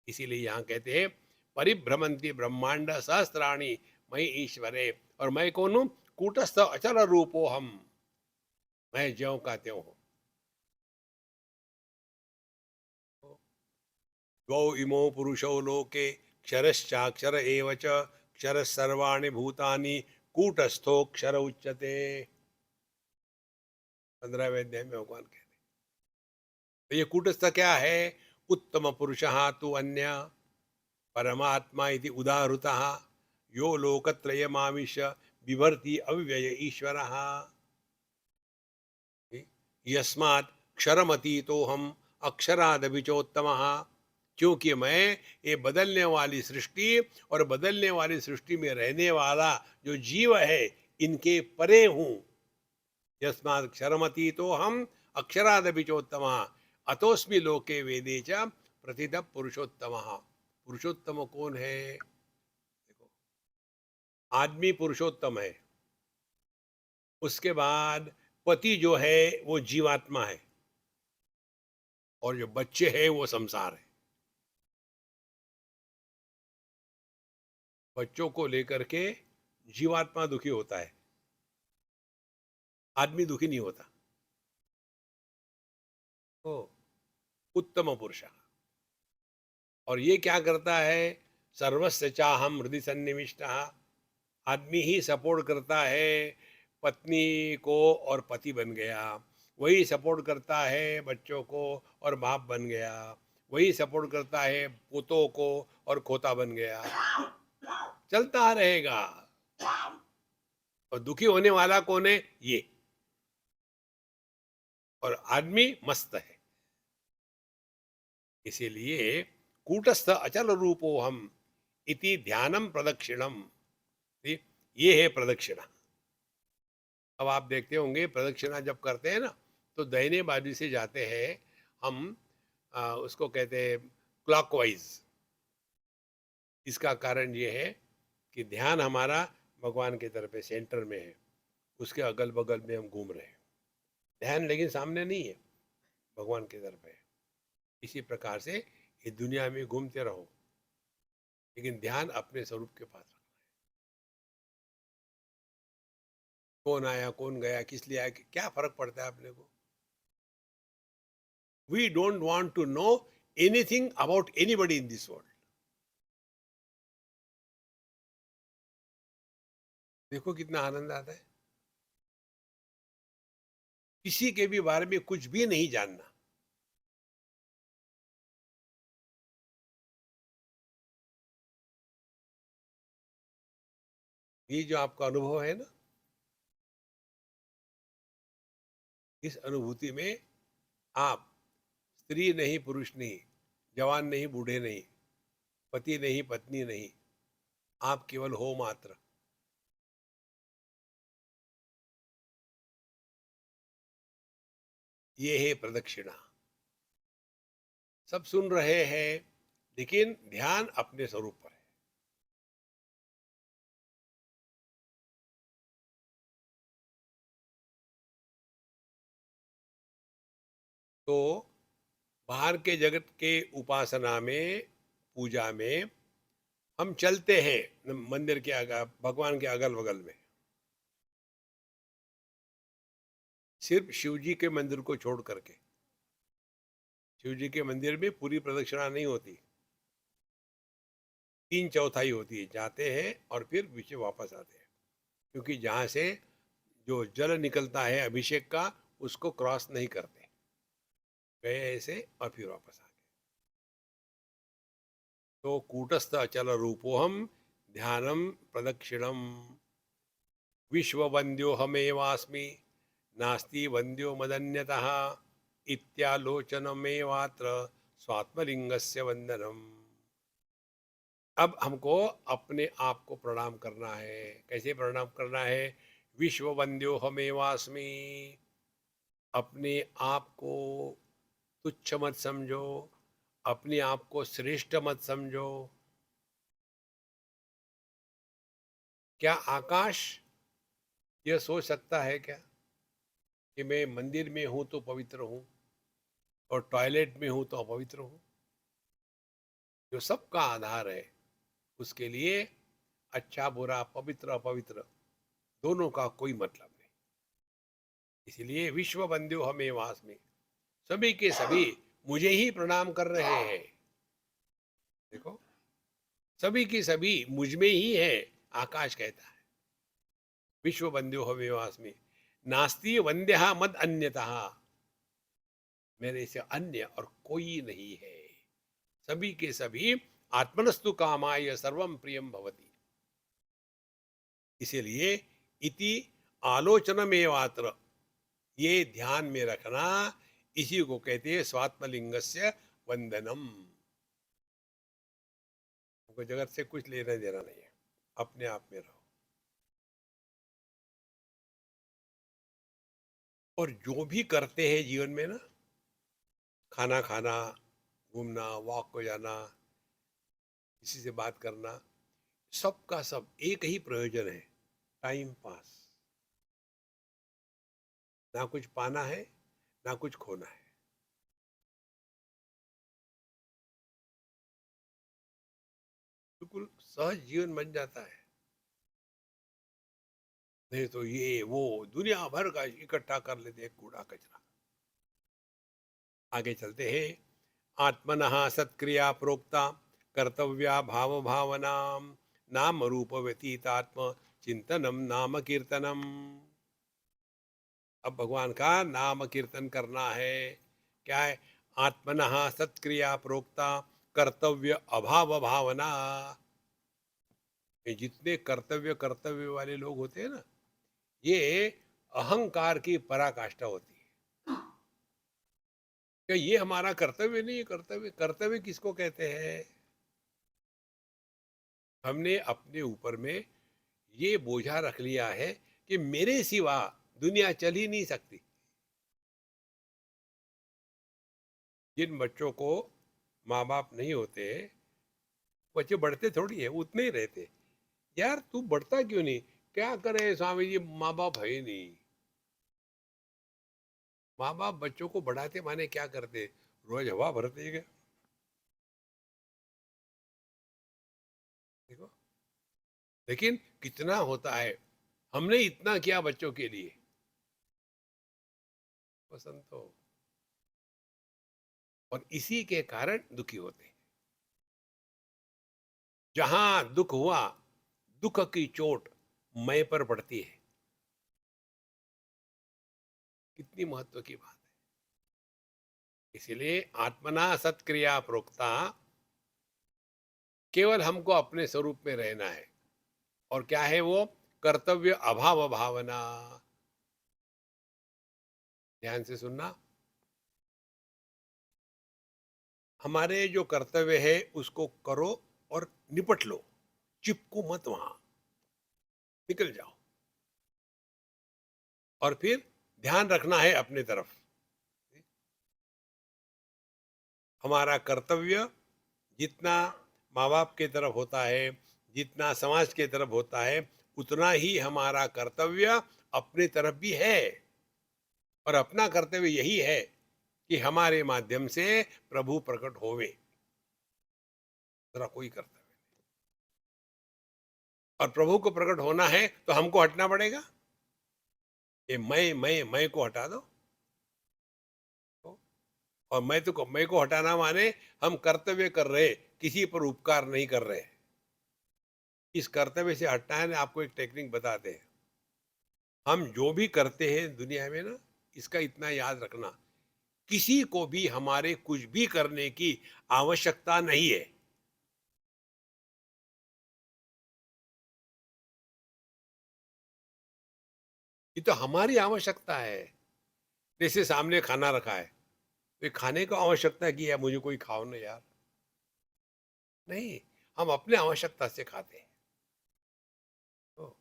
इसीलिए यहाँ कहते हैं परिभ्रमंती ब्रह्मांड सहस्त्राणी मैं ईश्वरे, और मैं कौन हूँ? कूटस्थ अचल रूपो हम, मैं ज्यों का त्यों हूँ। द्वौ इमो पुरुषौ लोके क्षरश्चाक्षर एव च क्षर सर्वाणि भूतानि कूटस्थोक्षर उच्यते। 15वें अध्याय में भगवान कहते हैं। तो ये कूटस्थ क्या है? उत्तम पुरुष तु अन्य परमात्मा इति उदाहृतः यो लोकत्रयमाविश्य बिभर्ति अव्यय ईश्वरः। यस्मात् क्षरमतीतो हम अक्षरादभिचोत्तमः, क्योंकि मैं ये बदलने वाली सृष्टि और बदलने वाली सृष्टि में रहने वाला जो जीव है, इनके परे हूँ। यस्मात् क्षरमतीतो हम अक्षरादभिचोत्तमः अतोस्मि लोके वेदे च प्रथित पुरुषोत्तमः। पुरुषोत्तम कौन है? देखो, आदमी पुरुषोत्तम है, उसके बाद पति जो है वो जीवात्मा है, और जो बच्चे हैं वो संसार है। बच्चों को लेकर के जीवात्मा दुखी होता है, आदमी दुखी नहीं होता। तो उत्तम पुरुष, और ये क्या करता है? सर्वस्य चाहम हृदय सन्निविष्ट, आदमी ही सपोर्ट करता है पत्नी को और पति बन गया, वही सपोर्ट करता है बच्चों को और बाप बन गया, वही सपोर्ट करता है पोतों को और खोता बन गया। चलता रहेगा। और दुखी होने वाला कौन है? ये। और आदमी मस्त है। इसीलिए कूटस्थ अचल रूपो हम इति ध्यानम प्रदक्षिणम। ये है प्रदक्षिणा। अब आप देखते होंगे प्रदक्षिणा जब करते हैं ना, तो दाहिने बाजू से जाते हैं हम, उसको कहते हैं क्लॉकवाइज। इसका कारण ये है कि ध्यान हमारा भगवान की तरफ है, सेंटर में है, उसके अगल बगल में हम घूम रहे हैं। ध्यान लेकिन सामने नहीं है, भगवान की तरफ है। इसी प्रकार से ये दुनिया में घूमते रहो, लेकिन ध्यान अपने स्वरूप के पास रखना है। कौन आया कौन गया, किस लिए आया, क्या फर्क पड़ता है अपने को? We don't want to know anything about anybody in this world. देखो कितना आनंद आता है, किसी के भी बारे में कुछ भी नहीं जानना। ये जो आपका अनुभव है ना, इस अनुभूति में आप स्त्री नहीं पुरुष नहीं, जवान नहीं बूढ़े नहीं, पति नहीं पत्नी नहीं, आप केवल हो मात्र। ये है प्रदक्षिणा। सब सुन रहे हैं, लेकिन ध्यान अपने स्वरूप पर है। तो बाहर के जगत के उपासना में, पूजा में हम चलते हैं मंदिर के भगवान के अगल बगल में, सिर्फ शिव जी के मंदिर को छोड़ करके। शिव जी के मंदिर में पूरी प्रदक्षिणा नहीं होती। 3/4 होती है, जाते हैं और फिर पीछे वापस आते हैं, क्योंकि जहाँ से जो जल निकलता है अभिषेक का, उसको क्रॉस नहीं करते, गए ऐसे और फिर वापस आ गए। तो कूटस्थ अचल रूपोहम ध्यानम प्रदक्षिणम विश्ववन्द्योहमेवास्मि नास्ति वन्द्यो मदन्यतः इत्यालोचनमेवात्र स्वात्मलिंगस्य वंदनम। अब हमको अपने आप को प्रणाम करना है। कैसे प्रणाम करना है? विश्ववन्द्योहमेवास्मि। अपने आप को तुच्छ मत समझो, अपने आप को श्रेष्ठ मत समझो। क्या आकाश यह सोच सकता है क्या कि मैं मंदिर में हूं तो पवित्र हूं और टॉयलेट में हूं तो अपवित्र हूं? जो सबका आधार है, उसके लिए अच्छा बुरा पवित्र अपवित्र दोनों का कोई मतलब नहीं। इसलिए विश्व बंध्यो हमें वास में, सभी के सभी मुझे ही प्रणाम कर रहे हैं। देखो, सभी के सभी मुझ में ही है। आकाश कहता है विश्व बंध्यो हमें वास में नास्ति वंद्य मद अन्यतः। मेरे से अन्य और कोई नहीं है। सभी के सभी आत्मनस्तु कामाय सर्वम प्रियम भवति। इसीलिए इति आलोचनमेवात्र, ये ध्यान में रखना, इसी को कहते हैं स्वात्मलिंगस्य वंदनम। हमको जगत से कुछ लेना देना नहीं है, अपने आप में रहो। और जो भी करते हैं जीवन में ना, खाना खाना, घूमना, वॉक को जाना, किसी से बात करना, सबका सब एक ही प्रयोजन है, टाइम पास। ना कुछ पाना है, ना कुछ खोना है। बिल्कुल सहज जीवन बन जाता है। नहीं तो ये वो दुनिया भर का इकट्ठा कर लेते हैं कूड़ा कचरा। आगे चलते हैं। आत्मनः सत्क्रिया प्रोक्ता कर्तव्या भाव भावना नाम रूप व्यतीतात्म चिंतनम नाम कीर्तनम। अब भगवान का नाम कीर्तन करना है। क्या है? आत्मनः सत्क्रिया प्रोक्ता कर्तव्य अभाव भावना। ये जितने कर्तव्य कर्तव्य वाले लोग होते हैं ना, ये अहंकार की पराकाष्ठा होती है। क्या ये हमारा कर्तव्य नहीं है? कर्तव्य कर्तव्य किसको कहते हैं? हमने अपने ऊपर में ये बोझा रख लिया है कि मेरे सिवा दुनिया चल ही नहीं सकती। जिन बच्चों को माँ बाप नहीं होते, बच्चे बढ़ते थोड़ी है, उतने ही रहते। यार तू बढ़ता क्यों नहीं? क्या करे स्वामी जी, माँ बाप है ही नहीं। माँ बाप बच्चों को बढ़ाते माने क्या करते? रोज हवा भरते गए। देखो, लेकिन कितना होता है, हमने इतना किया बच्चों के लिए, पसंद तो। और इसी के कारण दुखी होते हैं। जहां दुख हुआ, दुख की चोट मैं पर पड़ती है। कितनी महत्व की बात है। इसलिए आत्मना सत्क्रिया प्रोक्ता, केवल हमको अपने स्वरूप में रहना है। और क्या है वो? कर्तव्य अभाव भावना। ध्यान से सुनना। हमारे जो कर्तव्य है उसको करो और निपट लो, चिपको मत वहां, निकल जाओ। और फिर ध्यान रखना है अपने तरफ। हमारा कर्तव्य जितना माँ बाप के तरफ होता है, जितना समाज के तरफ होता है, उतना ही हमारा कर्तव्य अपने तरफ भी है। और अपना कर्तव्य यही है कि हमारे माध्यम से प्रभु प्रकट होवे। दूसरा कोई कर्तव्य नहीं। और प्रभु को प्रकट होना है तो हमको हटना पड़ेगा। ये मैं को हटा दो। और मैं को हटाना माने हम कर्तव्य कर रहे, किसी पर उपकार नहीं कर रहे। इस कर्तव्य से हटना है ना, आपको एक टेक्निक बताते हैं। हम जो भी करते हैं दुनिया में ना, इसका इतना याद रखना, किसी को भी हमारे कुछ भी करने की आवश्यकता नहीं है। ये तो हमारी आवश्यकता है। जैसे सामने खाना रखा है, तो ये खाने को आवश्यकता है कि यार मुझे कोई खाओ ना यार, नहीं, हम अपने आवश्यकता से खाते हैं। तो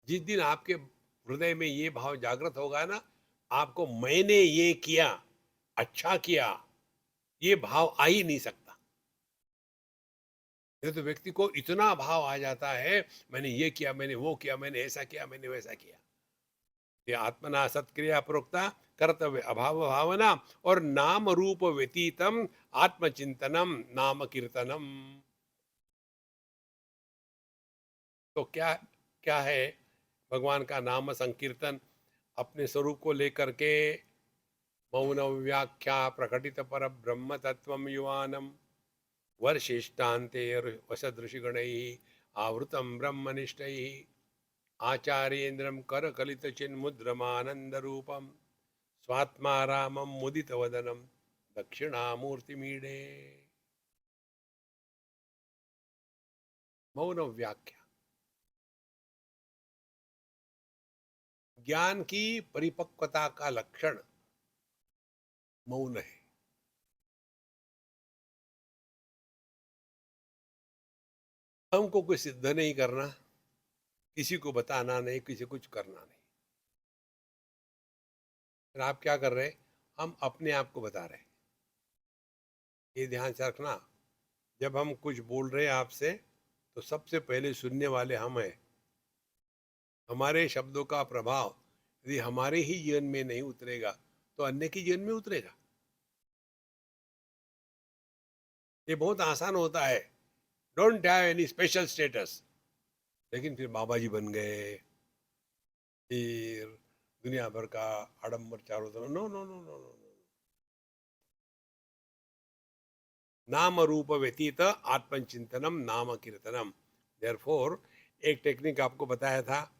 जिस दिन आपके हृदय में ये भाव जागृत होगा ना, आपको मैंने ये किया, अच्छा किया, ये भाव आ ही नहीं सकता। ये तो व्यक्ति को इतना भाव आ जाता है, मैंने ये किया, मैंने वो किया, मैंने ऐसा किया, मैंने वैसा किया। ये आत्मना सत्क्रिया प्रोक्ता कर्तव्य अभाव भावना और नाम रूप व्यतीतम आत्मचिंतनम नाम कीर्तनम। तो क्या क्या है भगवान का नाम संकीर्तन? अपने स्वरूप को लेकर के मौन व्याख्या प्रकटित पर ब्रह्म तत्व युवानम वर्षिष्टान्ते वसदृशिगण आवृतम ब्रह्मनिष्ठ आचार्येन्द्रम करकलित चिन्मुद्रमानंद रूपम स्वात्मा रामम मुदित वदनम दक्षिणामूर्ति मीडे। मौन व्याख्या ज्ञान की परिपक्वता का लक्षण मौन है। हमको कुछ सिद्ध नहीं करना, किसी को बताना नहीं, किसी कुछ करना नहीं। फिर आप क्या कर रहे हैं? हम अपने आप को बता रहे हैं। ये ध्यान से रखना, जब हम कुछ बोल रहे हैं आपसे, तो सबसे पहले सुनने वाले हम हैं। हमारे शब्दों का प्रभाव यदि हमारे ही जीवन में नहीं उतरेगा, तो अन्य के जीवन में उतरेगा। ये बहुत आसान होता है, don't have any special status, लेकिन फिर बाबा जी बन गए, फिर दुनिया भर का आडंबर चारों तरफ। No no no no no no. नाम रूप व्यतीत आत्मचिंतनम नाम कीर्तनम। देयरफॉर एक टेक्निक आपको बताया था,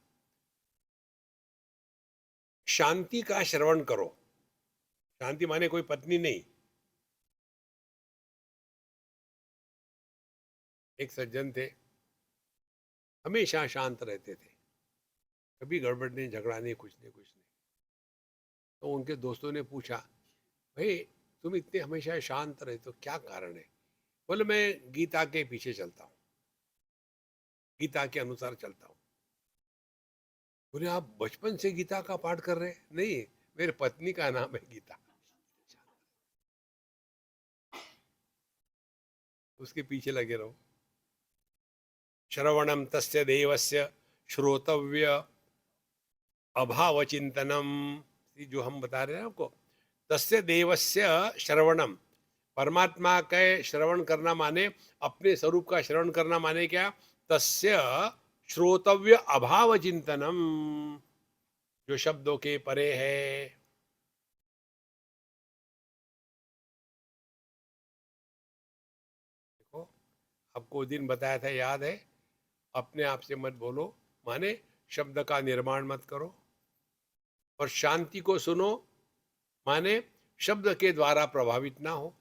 शांति का श्रवण करो। शांति माने कोई पत्नी नहीं। एक सज्जन थे, हमेशा शांत रहते थे, कभी गड़बड़ नहीं, झगड़ा नहीं, कुछ नहीं कुछ नहीं। तो उनके दोस्तों ने पूछा, भाई तुम इतने हमेशा शांत रहते हो, क्या कारण है? बोले मैं गीता के पीछे चलता हूँ, गीता के अनुसार चलता हूँ। बोले आप बचपन से गीता का पाठ कर रहे हैं? नहीं, मेरे पत्नी का नाम है गीता, उसके पीछे लगे रहो। श्रवणम तस्य देवस्य श्रोतव्य अभाव चिंतनम। जो हम बता रहे हैं आपको, तस्य देवस्य श्रवणम, परमात्मा के श्रवण करना माने अपने स्वरूप का श्रवण करना माने क्या? तस्य श्रोतव्य अभाव चिंतनम, जो शब्दों के परे है। देखो, आपको उस दिन बताया था, याद है? अपने आप से मत बोलो, माने शब्द का निर्माण मत करो। और शांति को सुनो, माने शब्द के द्वारा प्रभावित ना हो।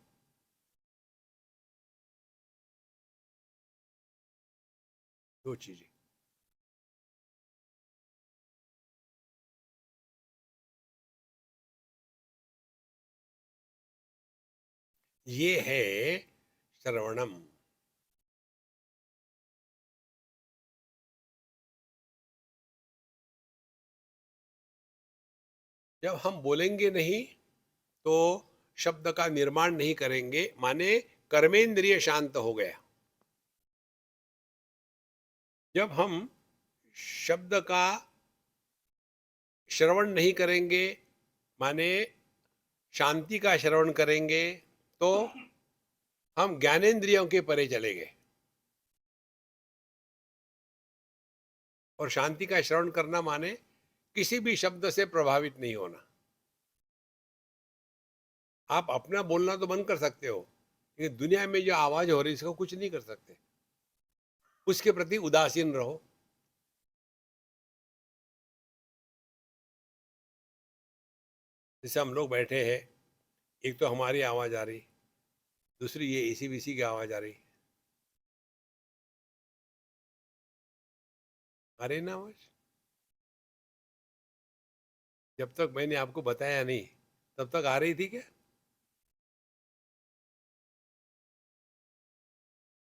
दो चीजें। ये है श्रवणम। जब हम बोलेंगे नहीं, तो शब्द का निर्माण नहीं करेंगे, माने कर्मेंद्रिय शांत हो गया। जब हम शब्द का श्रवण नहीं करेंगे, माने शांति का श्रवण करेंगे, तो हम ज्ञानेंद्रियों के परे चले गए। और शांति का श्रवण करना माने किसी भी शब्द से प्रभावित नहीं होना। आप अपना बोलना तो बंद कर सकते हो, लेकिन दुनिया में जो आवाज हो रही है इसको कुछ नहीं कर सकते। उसके प्रति उदासीन रहो। जैसे हम लोग बैठे हैं, एक तो हमारी आवाज आ रही, दूसरी ये एसी वीसी की आवाज आ रही, आ रही ना आवाज। जब तक मैंने आपको बताया नहीं तब तक आ रही थी क्या?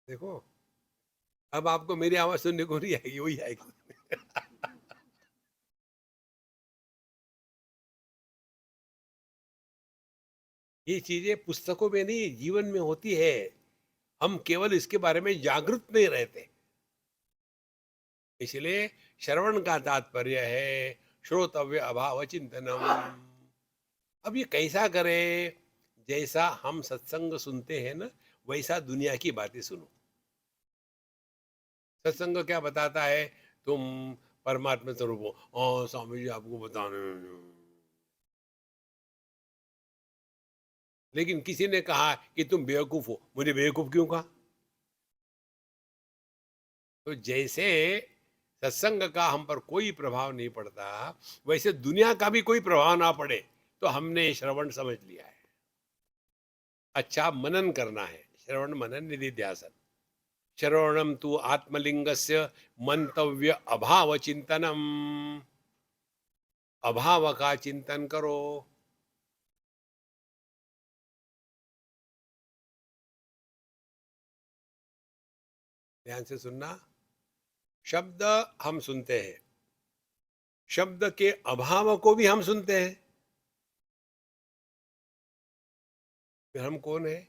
देखो, अब आपको मेरी आवाज सुनने को नहीं आएगी, वही आएगी। ये चीजें पुस्तकों में नहीं, जीवन में होती है। हम केवल इसके बारे में जागरूक नहीं रहते। इसलिए श्रवण का तात्पर्य है श्रोतव्य अभाव चिंतनम। अब ये कैसा करें? जैसा हम सत्संग सुनते हैं ना, वैसा दुनिया की बातें सुनो। सत्संग क्या बताता है? तुम परमात्मा स्वरूप हो। स्वामी जी आपको बताने। लेकिन किसी ने कहा कि तुम बेवकूफ हो, मुझे बेवकूफ क्यों कहा? तो जैसे सत्संग का हम पर कोई प्रभाव नहीं पड़ता, वैसे दुनिया का भी कोई प्रभाव ना पड़े तो हमने श्रवण समझ लिया है। अच्छा, मनन करना है, श्रवण मनन निधिध्यासन। श्रवणम तु आत्मलिंगस्य मंतव्य अभाव चिंतनम। अभाव का चिंतन करो। ध्यान से सुनना। शब्द हम सुनते हैं, शब्द के अभाव को भी हम सुनते हैं। फिर हम कौन है?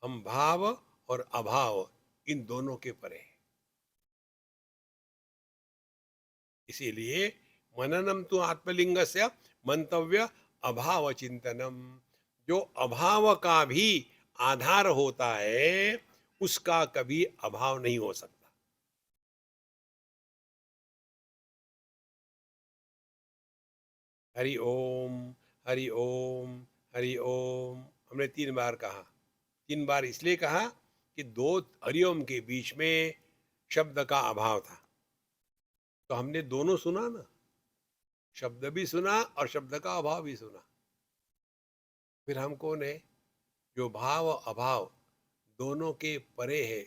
हम भाव और अभाव, इन दोनों के परे हैं। इसीलिए मननम तो आत्मलिंगस्य मंतव्य अभाव चिंतनम। जो अभाव का भी आधार होता है, उसका कभी अभाव नहीं हो सकता। हरि ओम, हरि ओम, हरि ओम। हमने 3 बार कहा। 3 बार इसलिए कहा कि 2 हरिओम के बीच में शब्द का अभाव था, तो हमने दोनों सुना ना। शब्द भी सुना और शब्द का अभाव भी सुना। फिर हम कौन है? जो भाव अभाव दोनों के परे है,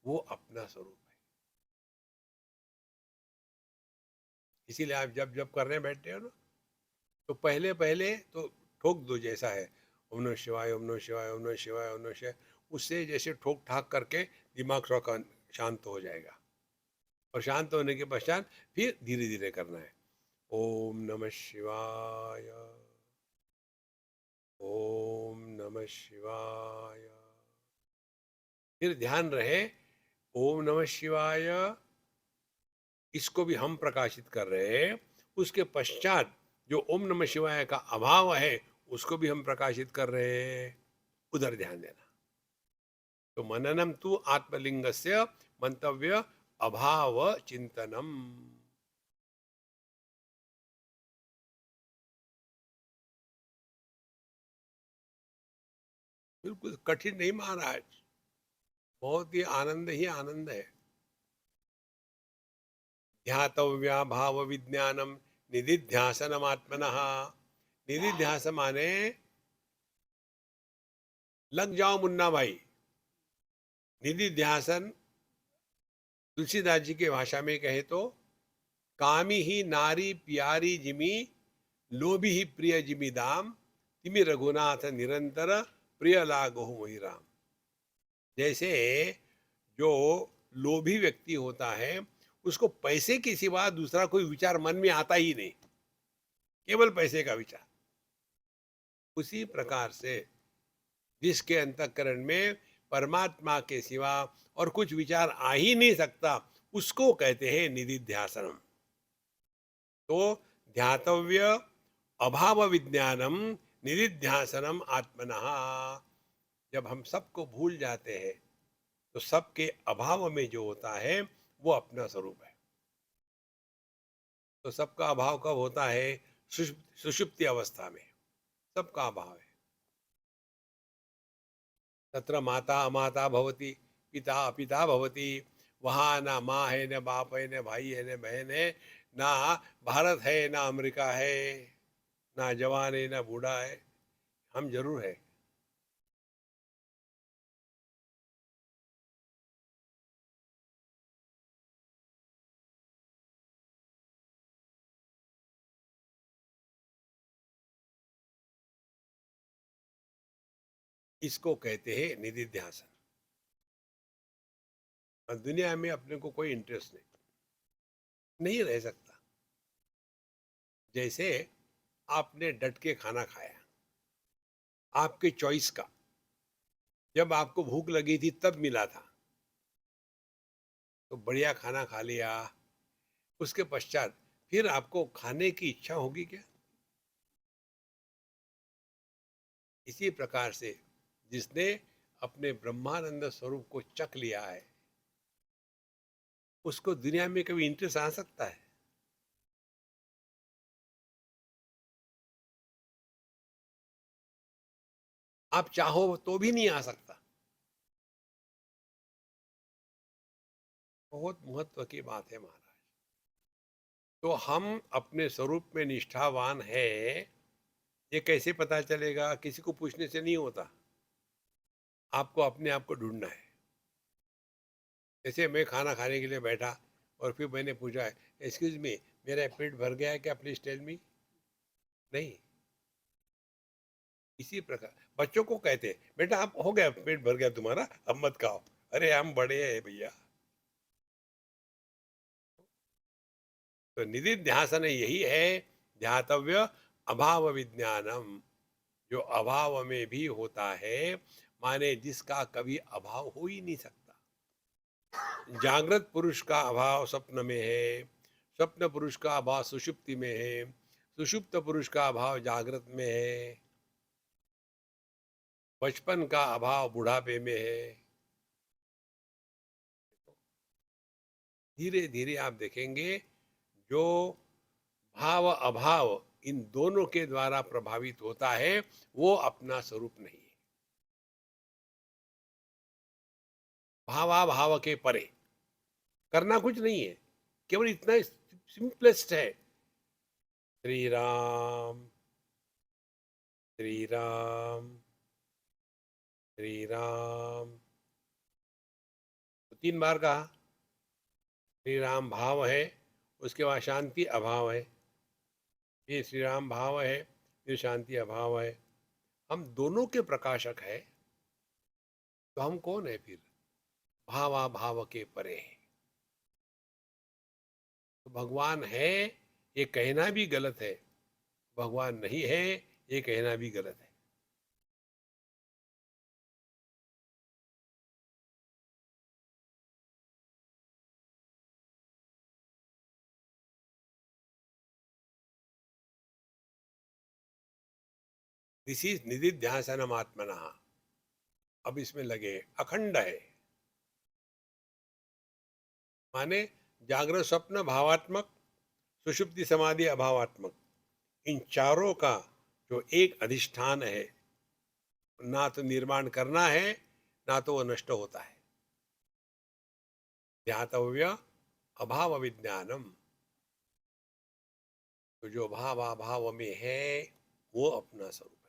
वो अपना स्वरूप है। इसीलिए आप जब जब करने बैठते हो ना, तो पहले पहले तो ठोक दो, जैसा है ओम नमः शिवाय, ओम नमः शिवाय, ओम नमः शिवाय, ओम नमः शिवाय। उससे जैसे ठोक ठाक करके दिमाग थोड़ा शांत हो जाएगा। और शांत होने के पश्चात फिर धीरे धीरे करना है। ओम नमः शिवाय, ओम नमः शिवाय। फिर ध्यान रहे, ओम नमः शिवाय इसको भी हम प्रकाशित कर रहे हैं। उसके पश्चात जो ओम नमः शिवाय का अभाव है, उसको भी हम प्रकाशित कर रहे हैं। उधर ध्यान देना। तो मननम तु आत्मलिंगस्य मंतव्य अभाव चिंतनम। बिल्कुल कठिन नहीं महाराज, बहुत ही आनंद है। ध्यातव्या भाव विज्ञानम निधिध्यासनम आत्मनः। निधिध्यास माने लग जाओ मुन्ना भाई। निधिध्यासन तुलसीदास जी के भाषा में कहे तो कामी ही नारी प्यारी जिमी, लोभी ही प्रिय जिमी दाम, तिमि रघुनाथ निरंतर प्रिय लागो मोहि राम। जैसे जो लोभी व्यक्ति होता है, उसको पैसे के सिवा दूसरा कोई विचार मन में आता ही नहीं, केवल पैसे का विचार। उसी प्रकार से जिसके अंतःकरण में परमात्मा के सिवा और कुछ विचार आ ही नहीं सकता, उसको कहते हैं निधिध्यासनम। तो ध्यातव्य अभाव विज्ञानम निधिध्यासनम आत्मनः। जब हम सबको भूल जाते हैं, तो सबके अभाव में जो होता है वो अपना स्वरूप है। तो सबका अभाव कब होता है? सुषुप्ति अवस्था में सबका अभाव है। तत्र माता अमाता भवति, पिता अपिता भवति, वहाँ ना माँ है, न बाप है, न भाई है, न बहन है, ना भारत है, ना अमेरिका है, ना जवान है, ना बूढ़ा है। हम जरूर है। इसको कहते हैं निधिध्यासन। और दुनिया में अपने को कोई इंटरेस्ट नहीं रह सकता। जैसे आपने डट के खाना खाया, आपके चॉइस का, जब आपको भूख लगी थी तब मिला था, तो बढ़िया खाना खा लिया। उसके पश्चात फिर आपको खाने की इच्छा होगी क्या? इसी प्रकार से जिसने अपने ब्रह्मानंद स्वरूप को चख लिया है, उसको दुनिया में कभी इंटरेस्ट आ सकता है? आप चाहो तो भी नहीं आ सकता। बहुत महत्व की बात है महाराज। तो हम अपने स्वरूप में निष्ठावान है, ये कैसे पता चलेगा? किसी को पूछने से नहीं होता। आपको अपने आप को ढूंढना है। जैसे मैं खाना खाने के लिए बैठा और फिर मैंने पूछा, एक्सक्यूज मी, मेरा पेट भर गया है क्या, प्लीज टेल मी। नहीं। इसी प्रकार बच्चों को कहते हैं, बेटा आप हो गया, पेट भर गया तुम्हारा, अब मत खाओ। अरे हम बड़े हैं भैया। तो निधि ध्यासन यही है, ध्यातव्य अभाव विज्ञानम, जो अभाव में भी होता है, माने जिसका कभी अभाव हो ही नहीं सकता। जागृत पुरुष का अभाव स्वप्न में है, स्वप्न पुरुष का अभाव सुषुप्ति में है, सुषुप्त पुरुष का अभाव जागृत में है, बचपन का अभाव बुढ़ापे में है। धीरे धीरे आप देखेंगे, जो भाव अभाव इन दोनों के द्वारा प्रभावित होता है, वो अपना स्वरूप नहीं है। भावाभाव के परे करना कुछ नहीं है, केवल इतना सिंपलेस्ट है, श्री राम, श्री राम, श्री राम। तो 3 बार कहा। श्री राम भाव है, उसके बाद शांति अभाव है, फिर श्री राम भाव है, फिर शांति अभाव है। हम दोनों के प्रकाशक है, तो हम कौन है फिर? भावाभाव के परे है। तो भगवान है ये कहना भी गलत है, भगवान नहीं है ये कहना भी गलत है। दिस इज निधिध्यासनम आत्मना। अब इसमें लगे, अखंड है, माने जागृत स्वप्न भावात्मक, सुषुप्ति समाधि अभावात्मक, इन चारों का जो एक अधिष्ठान है, ना तो निर्माण करना है, ना तो वो नष्ट होता है। ध्यातव्य अभाव विज्ञानम, तो जो भाव अभाव में है वो अपना स्वरूप है।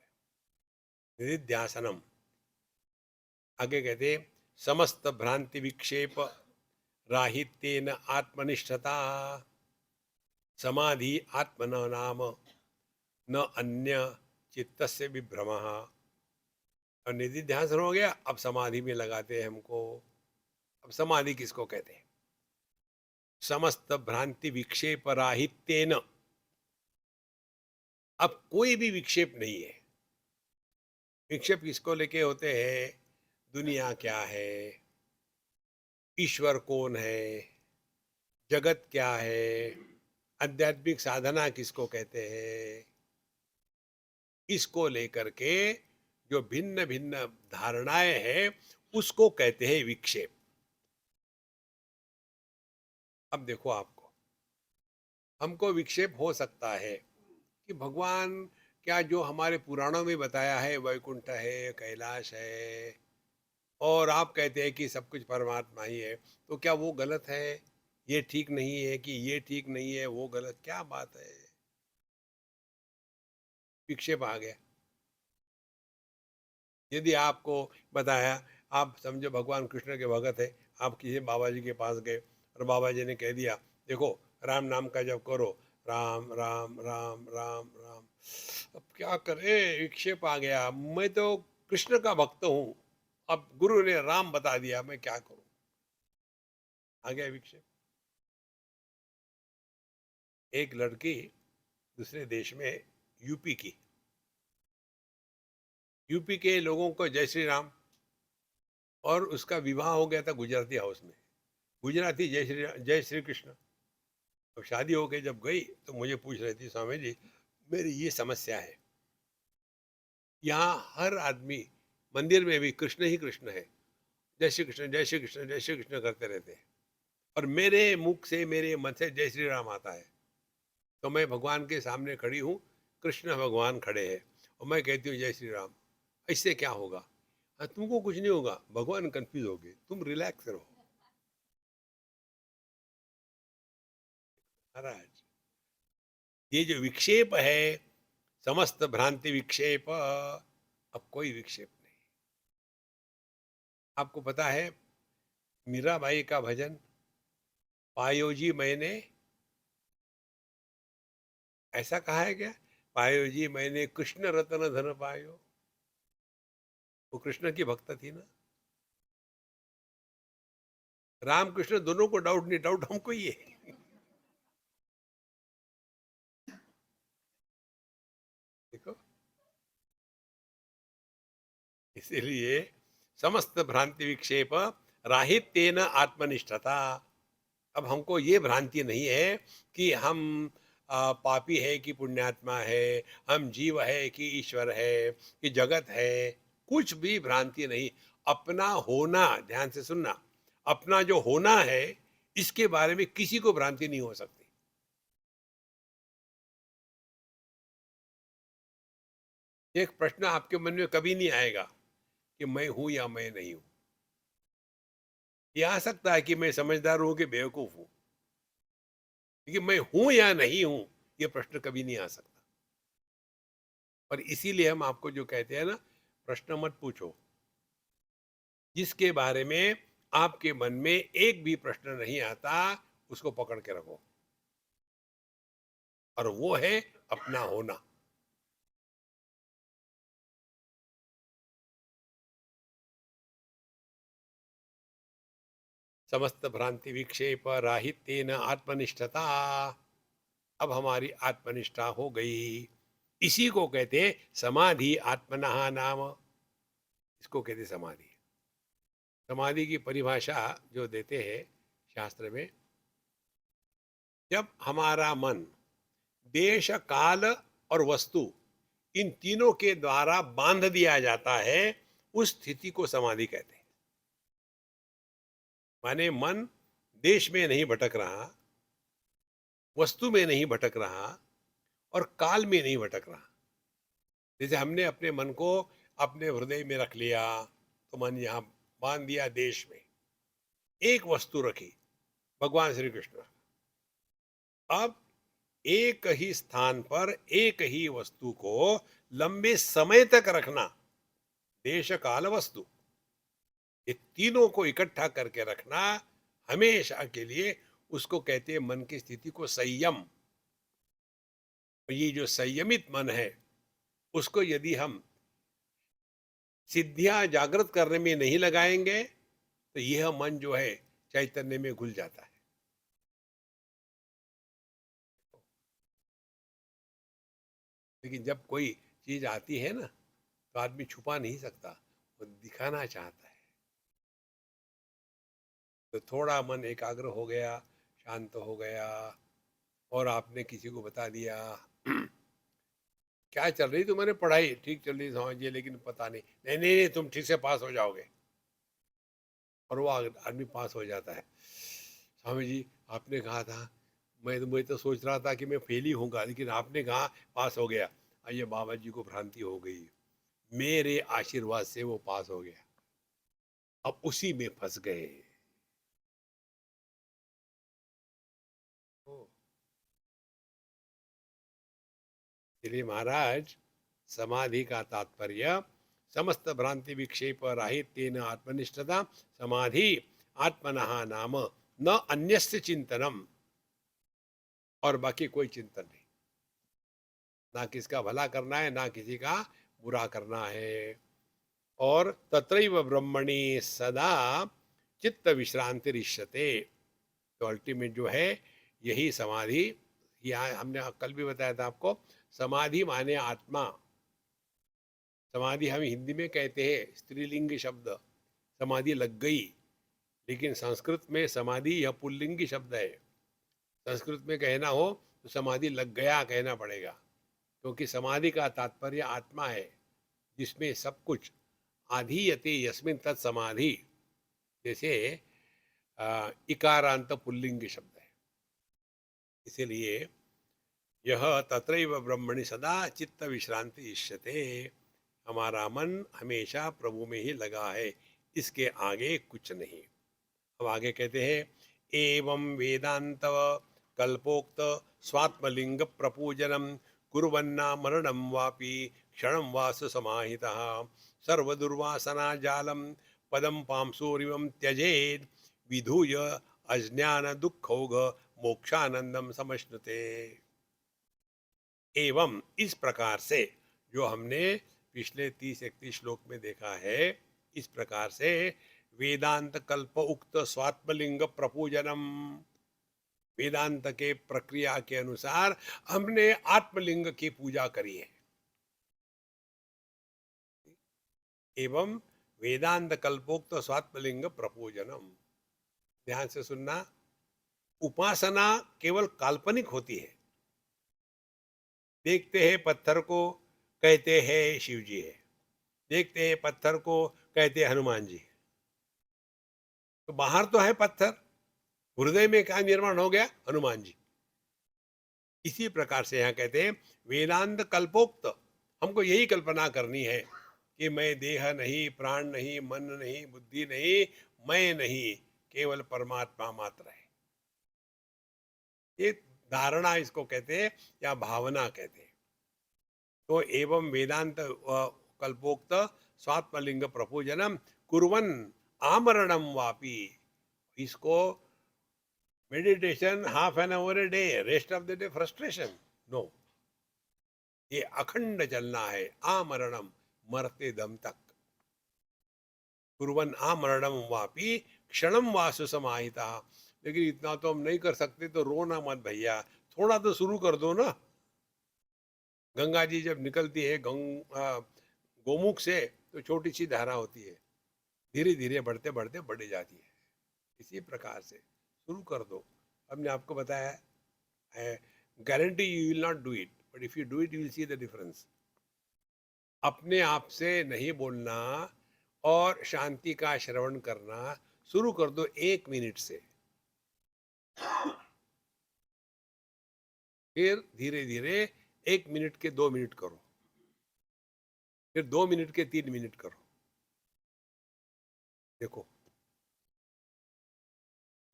निधिध्यासनम। आगे कहते, समस्त भ्रांति विक्षेप राहित्येन आत्मनिष्ठता, समाधि आत्मन नाम, न अन्य चित्तस्य विभ्रम। और निधि ध्यान हो गया, अब समाधि में लगाते हैं हमको। अब समाधि किसको कहते हैं? समस्त भ्रांति विक्षेप राहित्येन, अब कोई भी विक्षेप नहीं है। विक्षेप किसको लेके होते हैं? दुनिया क्या है, ईश्वर कौन है, जगत क्या है, आध्यात्मिक साधना किसको कहते हैं, इसको लेकर के जो भिन्न भिन्न धारणाएं हैं, उसको कहते हैं विक्षेप। अब देखो, आपको हमको विक्षेप हो सकता है कि भगवान क्या जो हमारे पुराणों में बताया है, वैकुंठ है, कैलाश है, और आप कहते हैं कि सब कुछ परमात्मा ही है, तो क्या वो गलत है? ये ठीक नहीं है कि ये ठीक नहीं है, वो गलत, क्या बात है? विक्षेप आ गया। यदि आपको बताया, आप समझो भगवान कृष्ण के भगत है, आप किसी बाबा जी के पास गए और बाबा जी ने कह दिया, देखो राम नाम का जप करो, राम राम राम राम राम। अब क्या करे, विक्षेप आ गया। मैं तो कृष्ण का भक्त हूँ, अब गुरु ने राम बता दिया, मैं क्या करूं? आ गया विक्षेप। एक लड़की दूसरे देश में, यूपी की, यूपी के लोगों को जय श्री राम, और उसका विवाह हो गया था गुजराती हाउस में। गुजराती जय श्री कृष्ण। अब शादी हो के जब गई तो मुझे पूछ रही थी, स्वामी जी मेरी ये समस्या है, यहाँ हर आदमी मंदिर में भी कृष्ण ही कृष्ण है, जय श्री कृष्ण जय श्री कृष्ण जय श्री कृष्ण करते रहते हैं, और मेरे मुख से मेरे मन से जय श्री राम आता है। तो मैं भगवान के सामने खड़ी हूँ, कृष्ण भगवान खड़े हैं, और मैं कहती हूँ जय श्री राम, इससे क्या होगा? हाँ, तुमको कुछ नहीं होगा, भगवान कंफ्यूज हो गए, तुम रिलैक्स रहो। महाराज, ये जो विक्षेप है, समस्त भ्रांति विक्षेप, अब कोई विक्षेप नहीं। आपको पता है मीराबाई का भजन, पायो जी मैंने, ऐसा कहा है क्या? पायो जी मैंने कृष्ण रतन धन पायो। वो कृष्ण की भक्त थी ना। राम कृष्ण दोनों को डाउट नहीं, डाउट हमको ही है। देखो, इसीलिए समस्त भ्रांति विक्षेप राहित्येन आत्मनिष्ठता। अब हमको ये भ्रांति नहीं है कि हम पापी है कि पुण्यात्मा है, हम जीव है कि ईश्वर है, कि जगत है, कुछ भी भ्रांति नहीं। अपना होना, ध्यान से सुनना, अपना जो होना है, इसके बारे में किसी को भ्रांति नहीं हो सकती। एक प्रश्न आपके मन में कभी नहीं आएगा कि मैं हूं या मैं नहीं हूं। ये आ सकता है कि मैं समझदार हूं कि बेवकूफ हूं, लेकिन मैं हूं या नहीं हूं, ये प्रश्न कभी नहीं आ सकता। और इसीलिए हम आपको जो कहते हैं ना, प्रश्न मत पूछो, जिसके बारे में आपके मन में एक भी प्रश्न नहीं आता, उसको पकड़ के रखो, और वो है अपना होना। समस्त भ्रांति विक्षेप राहित्येन आत्मनिष्ठता। अब हमारी आत्मनिष्ठा हो गई, इसी को कहते समाधि आत्मनः नाम। इसको कहते समाधि। समाधि की परिभाषा जो देते हैं शास्त्र में, जब हमारा मन देश काल और वस्तु, इन तीनों के द्वारा बांध दिया जाता है, उस स्थिति को समाधि कहते हैं। माने मन देश में नहीं भटक रहा, वस्तु में नहीं भटक रहा, और काल में नहीं भटक रहा। जैसे हमने अपने मन को अपने हृदय में रख लिया, तो मन यहाँ बांध दिया देश में, एक वस्तु रखी, भगवान श्री कृष्ण। अब एक ही स्थान पर एक ही वस्तु को लंबे समय तक रखना, देश काल वस्तु, ये तीनों को इकट्ठा करके रखना हमेशा के लिए, उसको कहते हैं मन की स्थिति को संयम। ये जो संयमित मन है, उसको यदि हम सिद्धियां जागृत करने में नहीं लगाएंगे, तो यह मन जो है चैतन्य में घुल जाता है। लेकिन जब कोई चीज आती है ना, तो आदमी छुपा नहीं सकता, वो दिखाना चाहता है। तो थोड़ा मन एकाग्र हो गया, शांत हो गया, और आपने किसी को बता दिया, क्या चल रही तुम्हारी पढ़ाई? ठीक चल रही समझिए, लेकिन पता नहीं, नहीं नहीं नहीं, तुम ठीक से पास हो जाओगे, और वो आदमी पास हो जाता है। स्वामी जी आपने कहा था, मैं तो सोच रहा था कि मैं फेल ही होऊंगा, लेकिन आपने कहा पास हो गया। ये बाबा जी को भ्रांति हो गई, मेरे आशीर्वाद से वो पास हो गया। अब उसी में फंस गए। ओ, इसलिए महाराज, समाधि का तात्पर्य समस्त भ्रांति विक्षेप राहित तेन आत्मनिष्ठता समाधि आत्मनः नाम, न अन्यस्य चिंतनम, और बाकी कोई चिंतन नहीं, ना किसका भला करना है ना किसी का बुरा करना है। और तत्रैव ब्रह्मणि सदा चित्त विश्रांति रिष्यते। तो अल्टीमेट जो है यही समाधि। यहाँ हमने कल भी बताया था आपको, समाधि माने आत्मा। समाधि हम हिंदी में कहते हैं स्त्रीलिंगी शब्द, समाधि लग गई, लेकिन संस्कृत में समाधि यह पुल्लिंगी शब्द है। संस्कृत में कहना हो तो समाधि लग गया कहना पड़ेगा, क्योंकि समाधि का तात्पर्य आत्मा है, जिसमें सब कुछ आधीयते यस्मिन तत् समाधि, जैसे इकारांत पुल्लिंगी शब्द है। इसीलिए यह तत्रैव ब्रह्मणि सदा चित्त विश्रांति इष्यते, हमारा मन हमेशा प्रभु में ही लगा है, इसके आगे कुछ नहीं। अब आगे कहते हैं, एवं वेदांत कल्पोक्त स्वात्मलिंग प्रपूजनम कुर्वन्ना मरणम वापि क्षणम वास समाहितः सर्वदुर्वासना जालम पदम पांसुरिवम त्यजेद विधूय अज्ञान दुखौघ मोक्षानंदम समश्नुते। एवं इस प्रकार से, जो हमने पिछले 30-31 श्लोक में देखा है, इस प्रकार से वेदांत कल्प उक्त स्वात्मलिंग प्रपूजनम, वेदांत के प्रक्रिया के अनुसार हमने आत्मलिंग की पूजा करी है। एवं वेदांत कल्पोक्त स्वात्मलिंग प्रपूजनम, ध्यान से सुनना, उपासना केवल काल्पनिक होती है। देखते हैं पत्थर को, कहते हैं शिव जी है, देखते हैं पत्थर को, कहते हैं हनुमान जी। तो बाहर तो है पत्थर, हृदय में क्या निर्माण हो गया? हनुमान जी। इसी प्रकार से यहाँ कहते हैं वेदांत कल्पोक्त, हमको यही कल्पना करनी है कि मैं देह नहीं, प्राण नहीं, मन नहीं, बुद्धि नहीं, मैं नहीं, केवल परमात्मा मात्र है। ये धारणा इसको कहते हैं, या भावना कहते हैं। तो एवं वेदांत कल्पोक्त स्वात्मलिंग प्रपूजनम कुर्वन आमरणम वापी, इसको meditation half an hour a day, rest of the day frustration, no, ये अखंड चलना है, आमरणम, मरते दम तक। कुर्वन आमरणम वापी क्षणम वासु समाहिता। लेकिन इतना तो हम नहीं कर सकते, तो रोना मत भैया, थोड़ा तो शुरू कर दो ना। गंगा जी जब निकलती है गोमुख से, तो छोटी सी धारा होती है, धीरे धीरे बढ़ते बढ़ते बढ़ी जाती है। इसी प्रकार से शुरू कर दो। हमने आपको बताया है, guarantee you will not do it, but if you do it you will see the difference. अपने आप से नहीं बोलना और शांति का श्रवण करना शुरू कर दो 1 मिनट से, फिर धीरे धीरे 1 मिनट के 2 मिनट करो, फिर 2 मिनट के 3 मिनट करो। देखो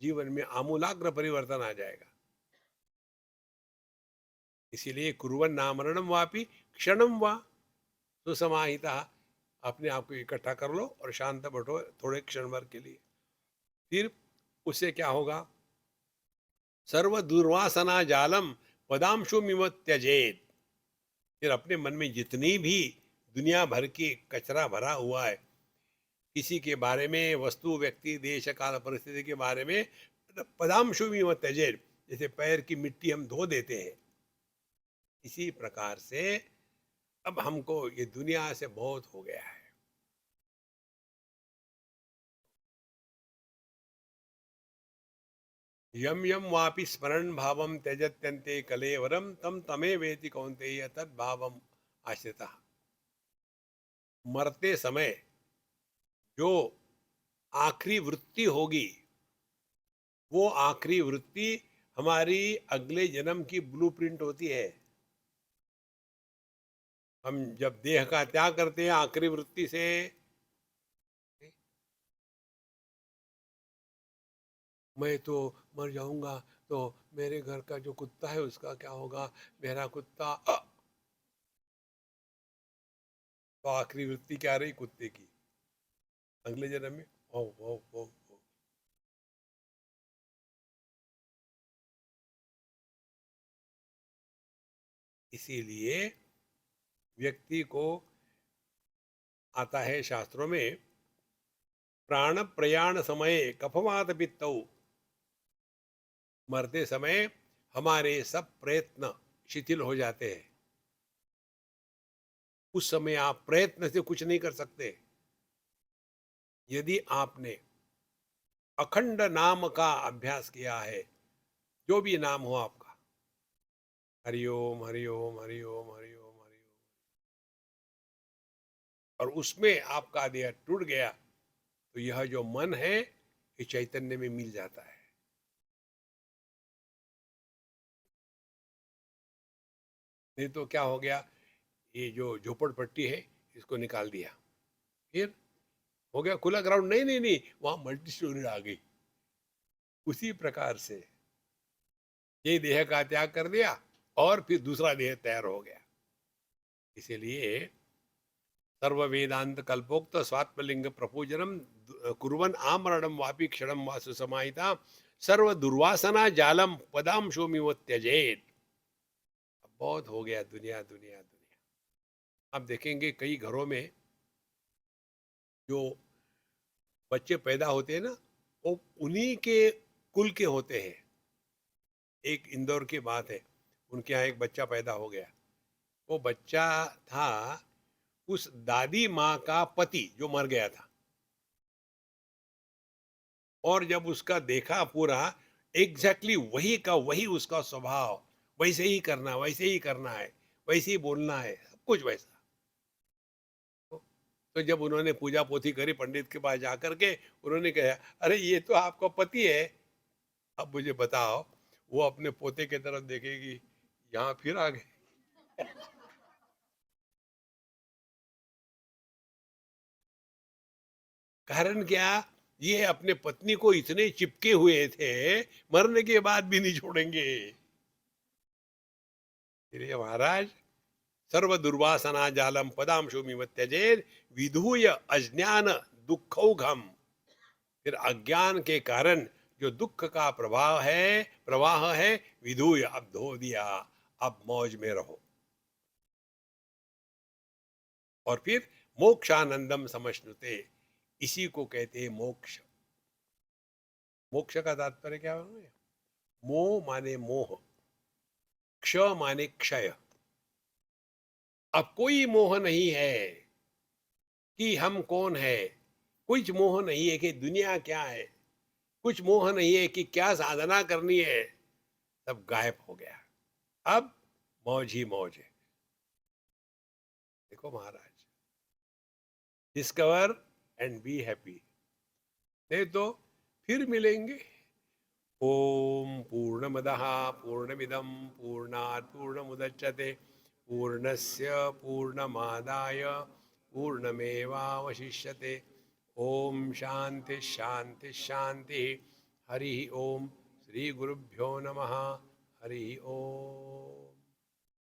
जीवन में आमूलाग्र परिवर्तन आ जाएगा। इसीलिए कुर्वन नामरणम वापि क्षणम वा सुसमाहिता, अपने आप को इकट्ठा कर लो और शांत बैठो थोड़े क्षण भर के लिए। फिर उससे क्या होगा? सर्व दुर्वासना जालम पदांशु मिव त्यजेत। फिर अपने मन में जितनी भी दुनिया भर की कचरा भरा हुआ है, किसी के बारे में, वस्तु, व्यक्ति, देश, काल, परिस्थिति के बारे में, पदांशु मिव त्यजेत, जैसे पैर की मिट्टी हम धो देते हैं, इसी प्रकार से अब हमको ये दुनिया से बहुत हो गया है। यम यम वापि स्मरण भावम त्यजत्यंते कलेवरम तम तमे वेति कौन्तेय तद भावम आश्रिता। मरते समय जो आखिरी वृत्ति होगी, वो आखिरी वृत्ति हमारी अगले जन्म की ब्लूप्रिंट होती है। हम जब देह का त्याग करते हैं आखिरी वृत्ति से, मैं तो मर जाऊंगा तो मेरे घर का जो कुत्ता है उसका क्या होगा, मेरा कुत्ता तो आखिरी वृत्ति क्या रही कुत्ते की, अगले जन्म में ओ ओ ओ ओ। इसीलिए व्यक्ति को आता है शास्त्रों में, प्राण प्रयाण समय कफवात पित्तौ, मरते समय हमारे सब प्रयत्न शिथिल हो जाते हैं। उस समय आप प्रयत्न से कुछ नहीं कर सकते। यदि आपने अखंड नाम का अभ्यास किया है, जो भी नाम हो आपका, हरिओम हरिओम हरिओम हरिओम हरिओम, और उसमें आपका देह टूट गया, तो यह जो मन है ये चैतन्य में मिल जाता है। नहीं तो क्या हो गया, ये जो झोपड़पट्टी है इसको निकाल दिया, फिर हो गया खुला ग्राउंड, नहीं नहीं नहीं, वहां मल्टी स्टोरी आ गई। उसी प्रकार से ये देह का त्याग कर दिया और फिर दूसरा देह तैयार हो गया। इसीलिए सर्व वेदांत कल्पोक्त स्वात्मलिंग प्रपूजनम कुर्वन् आमरणम वापि क्षणम वासु समाहिता सर्व दुर्वासना जालम पदांशोमिव त्यजेत। अब बहुत हो गया दुनिया दुनिया दुनिया। आप देखेंगे कई घरों में जो बच्चे पैदा होते हैं ना, वो उन्हीं के कुल के होते हैं। एक इंदौर की बात है, उनके यहाँ एक बच्चा पैदा हो गया। वो बच्चा था उस दादी माँ का पति जो मर गया था, और जब उसका देखा पूरा, एग्जैक्टली वही का वही उसका स्वभाव, वैसे ही करना, वैसे ही करना है, वैसे ही बोलना है, सब कुछ वैसा। तो जब उन्होंने पूजा पोथी करी पंडित के पास जाकर के, उन्होंने कहा अरे ये तो आपका पति है, अब मुझे बताओ। वो अपने पोते की तरफ देखेगी, यहाँ फिर आ गए। कारण क्या, ये अपने पत्नी को इतने चिपके हुए थे, मरने के बाद भी नहीं छोड़ेंगे। इसलिए महाराज, सर्व दुर्वासना जालम पदांशुमिव त्यजेत विधूय अज्ञान दुखौघम, फिर अज्ञान के कारण जो दुख का प्रवाह है, विधूय अब धो दिया, अब मौज में रहो। और फिर मोक्षानंदम समश्नुते, इसी को कहते हैं मोक्ष। मोक्ष का तात्पर्य क्या है, मोह माने मोह, क्ष माने क्षय। अब कोई मोह नहीं है कि हम कौन है, कुछ मोह नहीं है कि दुनिया क्या है, कुछ मोह नहीं है कि क्या साधना करनी है, सब गायब हो गया। अब मौज ही मौज है। देखो महाराज, डिस्कवर एंड बी हैप्पी। नहीं तो फिर मिलेंगे। ओम पूर्णमदः पूर्णमिदं पूर्णात् पूर्णमुदच्यते पूर्णस्य पूर्णमादाय पूर्णमेवावशिष्यते। ओम शांति शांति शांति। हरि ओम। श्री गुरुभ्यो नमः। हरि ओम।